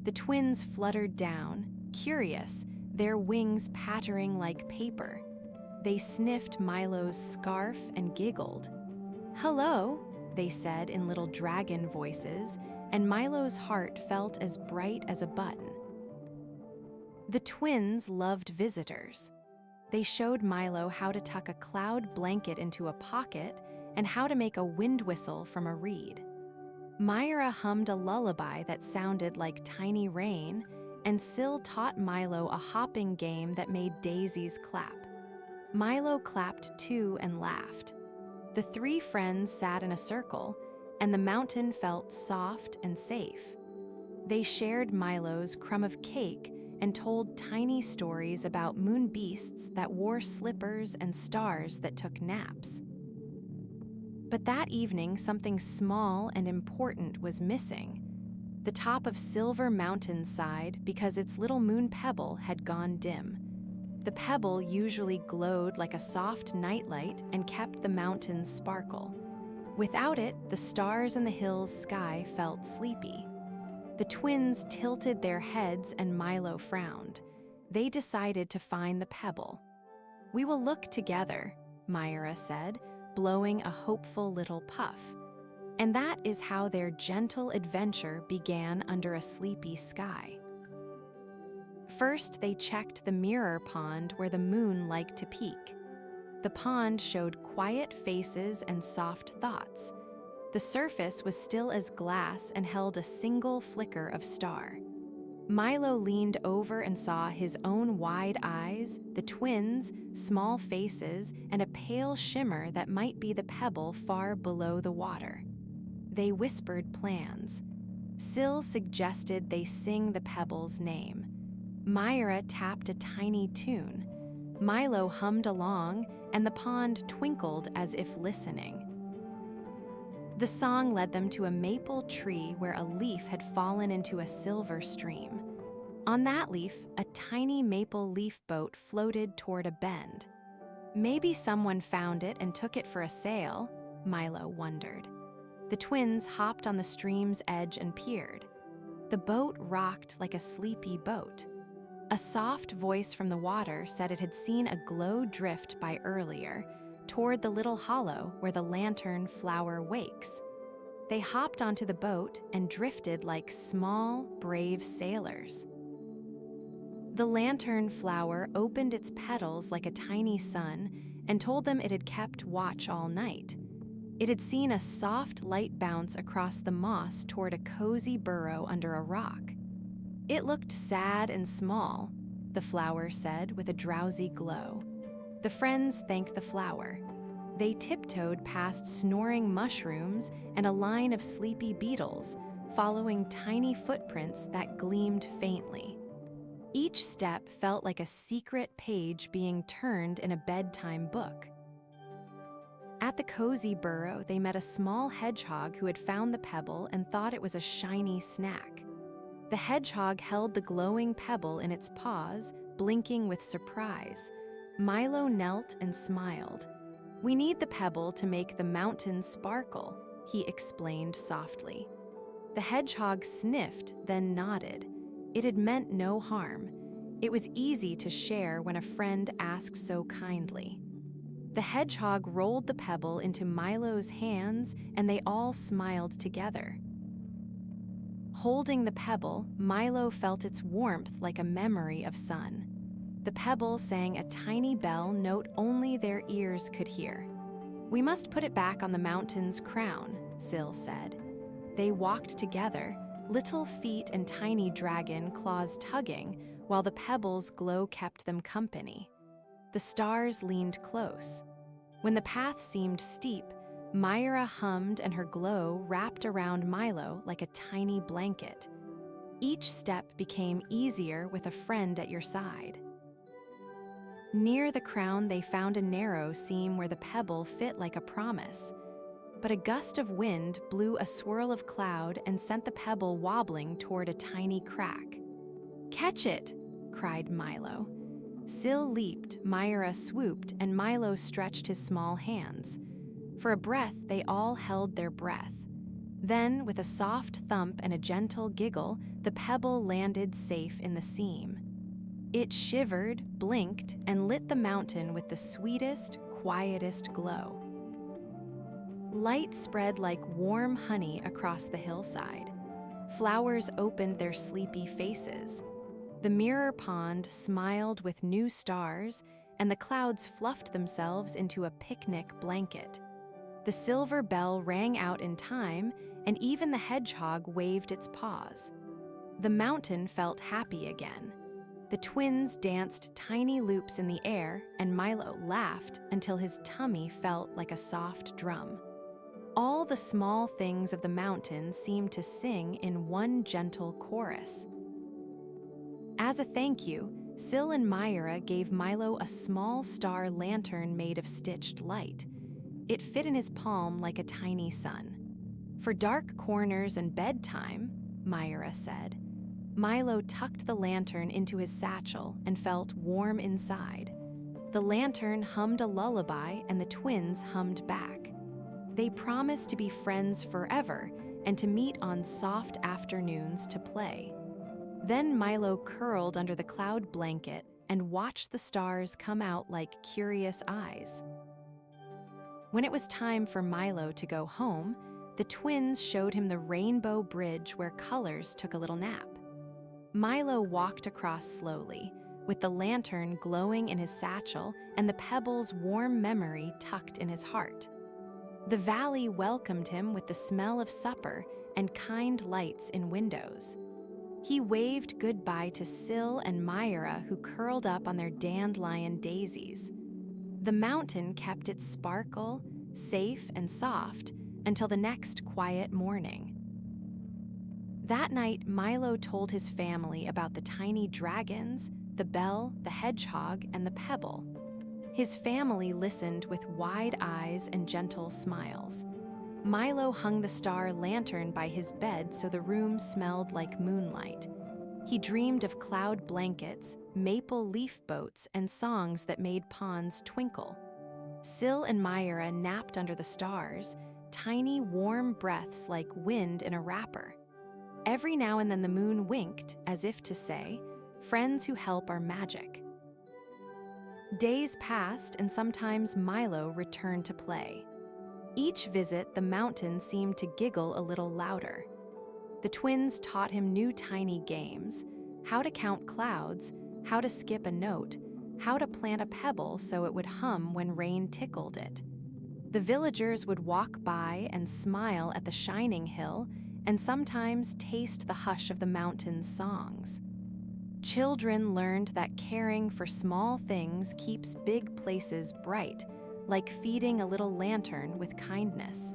The twins fluttered down, curious, their wings pattering like paper. They sniffed Milo's scarf and giggled. "Hello," they said in little dragon voices, and Milo's heart felt as bright as a button. The twins loved visitors. They showed Milo how to tuck a cloud blanket into a pocket and how to make a wind whistle from a reed. Myra hummed a lullaby that sounded like tiny rain, and Syl taught Milo a hopping game that made daisies clap. Milo clapped too and laughed. The three friends sat in a circle, and the mountain felt soft and safe. They shared Milo's crumb of cake and told tiny stories about moon beasts that wore slippers and stars that took naps. But that evening, something small and important was missing. The top of Silver Mountain's side, because its little moon pebble had gone dim. The pebble usually glowed like a soft nightlight and kept the mountains sparkle. Without it, the stars in the hill's sky felt sleepy. The twins tilted their heads and Milo frowned. They decided to find the pebble. "We will look together," Myra said, blowing a hopeful little puff. And that is how their gentle adventure began under a sleepy sky. First, they checked the mirror pond where the moon liked to peek. The pond showed quiet faces and soft thoughts. The surface was still as glass and held a single flicker of star. Milo leaned over and saw his own wide eyes, the twins, small faces, and a pale shimmer that might be the pebble far below the water. They whispered plans. Syl suggested they sing the pebble's name. Myra tapped a tiny tune. Milo hummed along, and the pond twinkled as if listening. The song led them to a maple tree where a leaf had fallen into a silver stream. On that leaf, a tiny maple leaf boat floated toward a bend. Maybe someone found it and took it for a sail, Milo wondered. The twins hopped on the stream's edge and peered. The boat rocked like a sleepy boat. A soft voice from the water said it had seen a glow drift by earlier, toward the little hollow where the lantern flower wakes. They hopped onto the boat and drifted like small, brave sailors. The lantern flower opened its petals like a tiny sun and told them it had kept watch all night. It had seen a soft light bounce across the moss toward a cozy burrow under a rock. "It looked sad and small," the flower said with a drowsy glow. The friends thanked the flower. They tiptoed past snoring mushrooms and a line of sleepy beetles, following tiny footprints that gleamed faintly. Each step felt like a secret page being turned in a bedtime book. At the cozy burrow, they met a small hedgehog who had found the pebble and thought it was a shiny snack. The hedgehog held the glowing pebble in its paws, blinking with surprise. Milo knelt and smiled. "We need the pebble to make the mountains sparkle," he explained softly. The hedgehog sniffed, then nodded. It had meant no harm. It was easy to share when a friend asked so kindly. The hedgehog rolled the pebble into Milo's hands, and they all smiled together. Holding the pebble, Milo felt its warmth like a memory of sun. The pebble sang a tiny bell note only their ears could hear. "We must put it back on the mountain's crown," Syl said. They walked together, little feet and tiny dragon claws tugging, while the pebble's glow kept them company. The stars leaned close. When the path seemed steep, Myra hummed and her glow wrapped around Milo like a tiny blanket. Each step became easier with a friend at your side. Near the crown, they found a narrow seam where the pebble fit like a promise. But a gust of wind blew a swirl of cloud and sent the pebble wobbling toward a tiny crack. "Catch it!" cried Milo. Sil leaped, Myra swooped, and Milo stretched his small hands. For a breath, they all held their breath. Then, with a soft thump and a gentle giggle, the pebble landed safe in the seam. It shivered, blinked, and lit the mountain with the sweetest, quietest glow. Light spread like warm honey across the hillside. Flowers opened their sleepy faces. The mirror pond smiled with new stars, and the clouds fluffed themselves into a picnic blanket. The silver bell rang out in time, and even the hedgehog waved its paws. The mountain felt happy again. The twins danced tiny loops in the air, and Milo laughed until his tummy felt like a soft drum. All the small things of the mountain seemed to sing in one gentle chorus. As a thank you, Sil and Myra gave Milo a small star lantern made of stitched light. It fit in his palm like a tiny sun. For dark corners and bedtime, Myra said. Milo tucked the lantern into his satchel and felt warm inside. The lantern hummed a lullaby and the twins hummed back. They promised to be friends forever and to meet on soft afternoons to play. Then Milo curled under the cloud blanket and watched the stars come out like curious eyes. When it was time for Milo to go home, the twins showed him the rainbow bridge where colors took a little nap. Milo walked across slowly, with the lantern glowing in his satchel and the pebble's warm memory tucked in his heart. The valley welcomed him with the smell of supper and kind lights in windows. He waved goodbye to Sil and Myra, who curled up on their dandelion daisies. The mountain kept its sparkle, safe and soft, until the next quiet morning. That night, Milo told his family about the tiny dragons, the bell, the hedgehog, and the pebble. His family listened with wide eyes and gentle smiles. Milo hung the star lantern by his bed so the room smelled like moonlight. He dreamed of cloud blankets, maple leaf boats, and songs that made ponds twinkle. Sil and Myra napped under the stars, tiny warm breaths like wind in a wrapper. Every now and then the moon winked, as if to say, "Friends who help are magic." Days passed, and sometimes Milo returned to play. Each visit, the mountain seemed to giggle a little louder. The twins taught him new tiny games: how to count clouds, how to skip a note, how to plant a pebble so it would hum when rain tickled it. The villagers would walk by and smile at the shining hill, and sometimes taste the hush of the mountain's songs. Children learned that caring for small things keeps big places bright, like feeding a little lantern with kindness.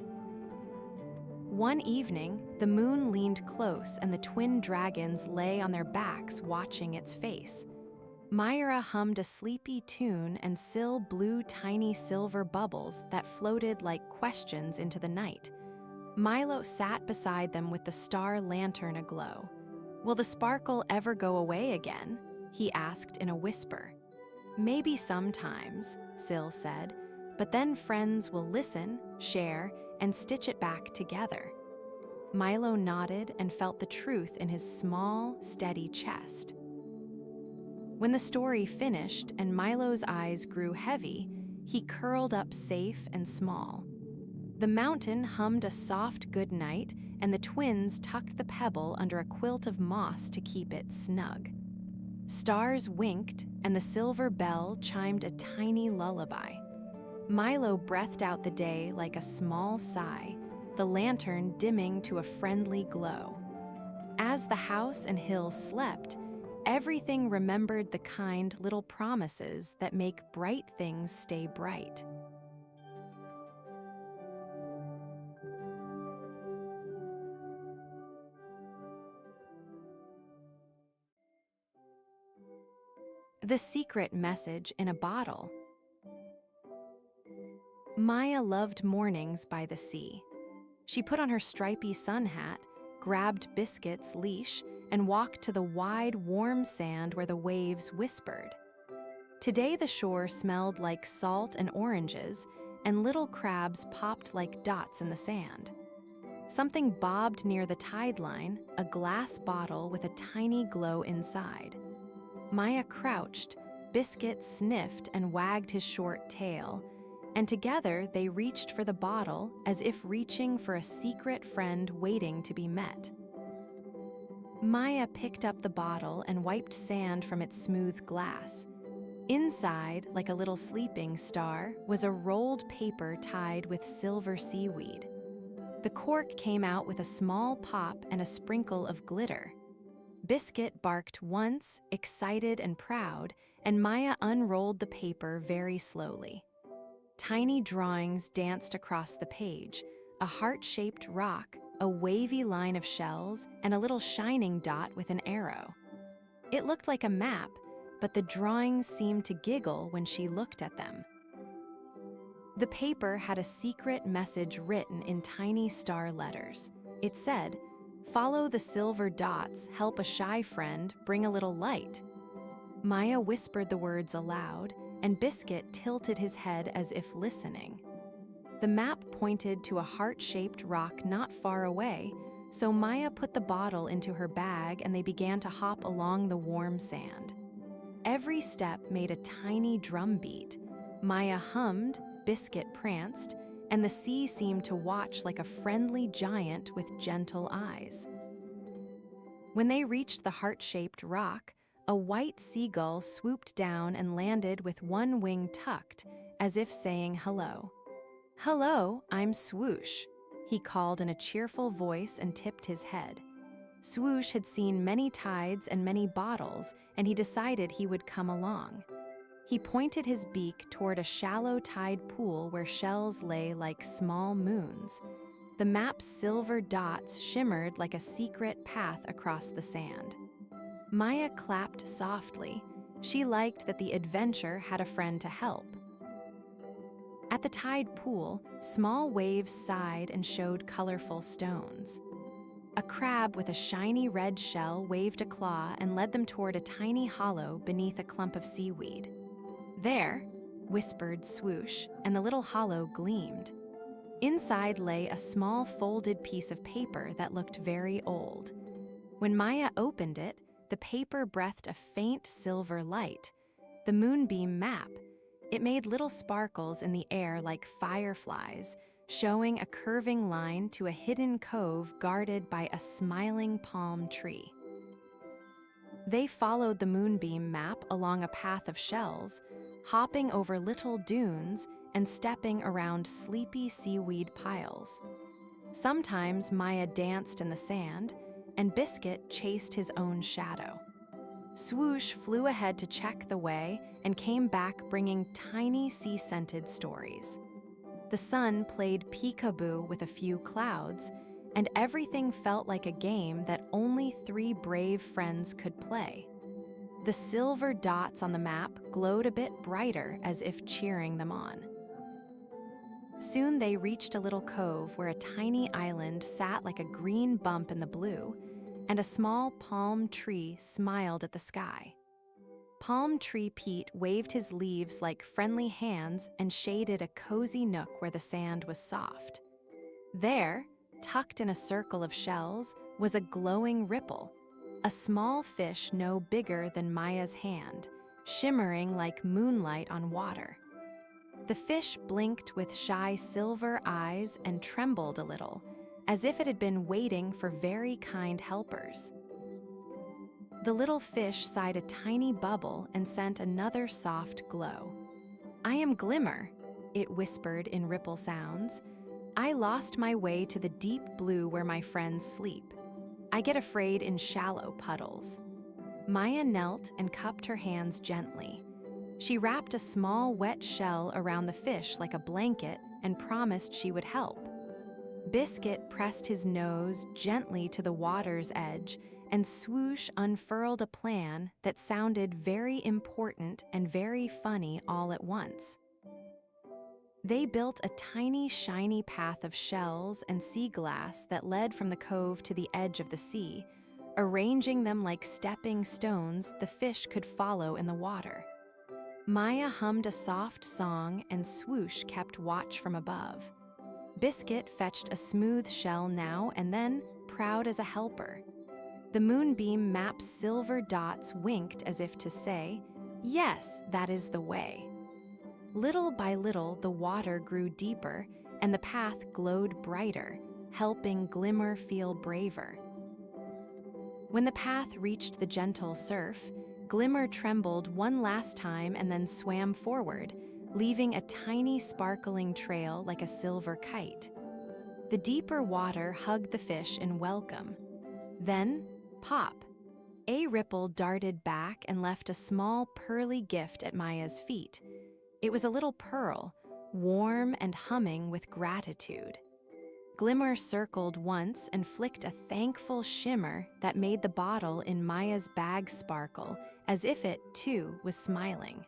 One evening, the moon leaned close and the twin dragons lay on their backs watching its face. Myra hummed a sleepy tune and Sil blew tiny silver bubbles that floated like questions into the night. Milo sat beside them with the star lantern aglow. "Will the sparkle ever go away again?" he asked in a whisper. "Maybe sometimes," Sil said, "but then friends will listen, share, and stitch it back together." Milo nodded and felt the truth in his small, steady chest. When the story finished and Milo's eyes grew heavy, he curled up safe and small. The mountain hummed a soft goodnight, and the twins tucked the pebble under a quilt of moss to keep it snug. Stars winked, and the silver bell chimed a tiny lullaby. Milo breathed out the day like a small sigh, the lantern dimming to a friendly glow. As the house and hills slept, everything remembered the kind little promises that make bright things stay bright. The Secret Message in a Bottle. Maya loved mornings by the sea. She put on her stripy sun hat, grabbed Biscuit's leash, and walked to the wide, warm sand where the waves whispered. Today the shore smelled like salt and oranges, and little crabs popped like dots in the sand. Something bobbed near the tide line, a glass bottle with a tiny glow inside. Maya crouched, Biscuit sniffed and wagged his short tail, and together they reached for the bottle as if reaching for a secret friend waiting to be met. Maya picked up the bottle and wiped sand from its smooth glass. Inside, like a little sleeping star, was a rolled paper tied with silver seaweed. The cork came out with a small pop and a sprinkle of glitter. Biscuit barked once, excited and proud, and Maya unrolled the paper very slowly. Tiny drawings danced across the page, a heart-shaped rock, a wavy line of shells, and a little shining dot with an arrow. It looked like a map, but the drawings seemed to giggle when she looked at them. The paper had a secret message written in tiny star letters. It said, "Follow the silver dots, help a shy friend, bring a little light." Maya whispered the words aloud, and Biscuit tilted his head as if listening. The map pointed to a heart-shaped rock not far away, so Maya put the bottle into her bag and they began to hop along the warm sand. Every step made a tiny drum beat. Maya hummed, Biscuit pranced, and the sea seemed to watch like a friendly giant with gentle eyes. When they reached the heart-shaped rock, a white seagull swooped down and landed with one wing tucked, as if saying hello. "Hello, I'm Swoosh," he called in a cheerful voice and tipped his head. Swoosh had seen many tides and many bottles, and he decided he would come along. He pointed his beak toward a shallow tide pool where shells lay like small moons. The map's silver dots shimmered like a secret path across the sand. Maya clapped softly. She liked that the adventure had a friend to help. At the tide pool, small waves sighed and showed colorful stones. A crab with a shiny red shell waved a claw and led them toward a tiny hollow beneath a clump of seaweed. "There," whispered Swoosh, and the little hollow gleamed. Inside lay a small folded piece of paper that looked very old. When Maya opened it, the paper breathed a faint silver light. The moonbeam map. It made little sparkles in the air like fireflies, showing a curving line to a hidden cove guarded by a smiling palm tree. They followed the moonbeam map along a path of shells, hopping over little dunes and stepping around sleepy seaweed piles. Sometimes Maya danced in the sand, and Biscuit chased his own shadow. Swoosh flew ahead to check the way and came back bringing tiny sea-scented stories. The sun played peekaboo with a few clouds, and everything felt like a game that only 3 brave friends could play. The silver dots on the map glowed a bit brighter as if cheering them on. Soon they reached a little cove where a tiny island sat like a green bump in the blue, and a small palm tree smiled at the sky. Palm Tree Pete waved his leaves like friendly hands and shaded a cozy nook where the sand was soft. There, tucked in a circle of shells, was a glowing ripple, a small fish no bigger than Maya's hand, shimmering like moonlight on water. The fish blinked with shy silver eyes and trembled a little, as if it had been waiting for very kind helpers. The little fish sighed a tiny bubble and sent another soft glow. "I am Glimmer," it whispered in ripple sounds. "I lost my way to the deep blue where my friends sleep. I get afraid in shallow puddles." Maya knelt and cupped her hands gently. She wrapped a small wet shell around the fish like a blanket and promised she would help. Biscuit pressed his nose gently to the water's edge, and Swoosh unfurled a plan that sounded very important and very funny all at once. They built a tiny, shiny path of shells and sea glass that led from the cove to the edge of the sea, arranging them like stepping stones the fish could follow in the water. Maya hummed a soft song and Swoosh kept watch from above. Biscuit fetched a smooth shell now and then, proud as a helper. The moonbeam map's silver dots winked as if to say, "Yes, that is the way." Little by little, the water grew deeper and the path glowed brighter, helping Glimmer feel braver. When the path reached the gentle surf, Glimmer trembled one last time and then swam forward, leaving a tiny sparkling trail like a silver kite. The deeper water hugged the fish in welcome. Then, pop! A ripple darted back and left a small pearly gift at Maya's feet. It was a little pearl, warm and humming with gratitude. Glimmer circled once and flicked a thankful shimmer that made the bottle in Maya's bag sparkle, as if it, too, was smiling.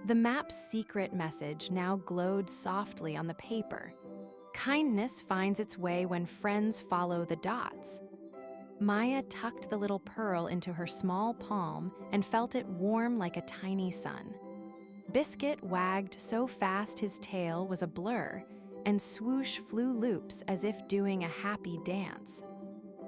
The map's secret message now glowed softly on the paper. Kindness finds its way when friends follow the dots. Maya tucked the little pearl into her small palm and felt it warm like a tiny sun. Biscuit wagged so fast his tail was a blur, and Swoosh flew loops as if doing a happy dance.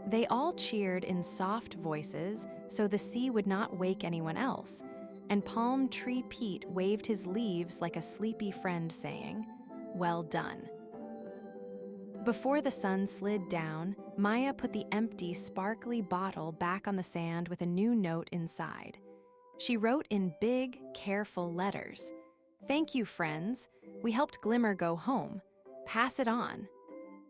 They all cheered in soft voices so the sea would not wake anyone else, and Palm Tree Pete waved his leaves like a sleepy friend saying, "Well done." Before the sun slid down, Maya put the empty, sparkly bottle back on the sand with a new note inside. She wrote in big, careful letters, "Thank you, friends. We helped Glimmer go home. Pass it on."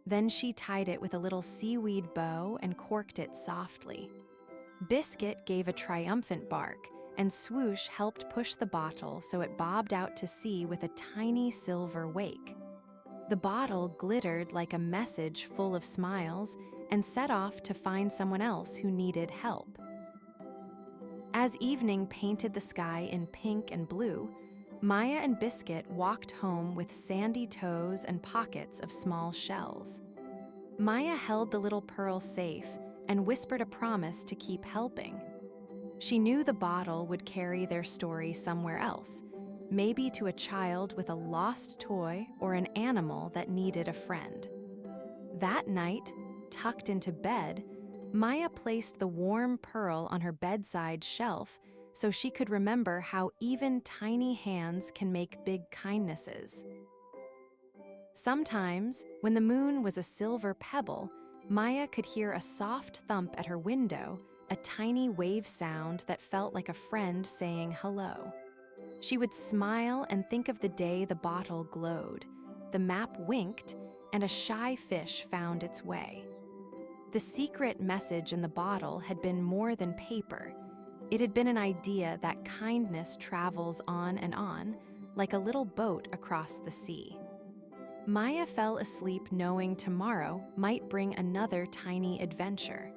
Then she tied it with a little seaweed bow and corked it softly. Biscuit gave a triumphant bark, and Swoosh helped push the bottle so it bobbed out to sea with a tiny silver wake. The bottle glittered like a message full of smiles and set off to find someone else who needed help. As evening painted the sky in pink and blue, Maya and Biscuit walked home with sandy toes and pockets of small shells. Maya held the little pearl safe and whispered a promise to keep helping. She knew the bottle would carry their story somewhere else, maybe to a child with a lost toy or an animal that needed a friend. That night, tucked into bed, Maya placed the warm pearl on her bedside shelf so she could remember how even tiny hands can make big kindnesses. Sometimes, when the moon was a silver pebble, Maya could hear a soft thump at her window, a tiny wave sound that felt like a friend saying hello. She would smile and think of the day the bottle glowed, the map winked, and a shy fish found its way. The secret message in the bottle had been more than paper. It had been an idea that kindness travels on and on, like a little boat across the sea. Maya fell asleep knowing tomorrow might bring another tiny adventure.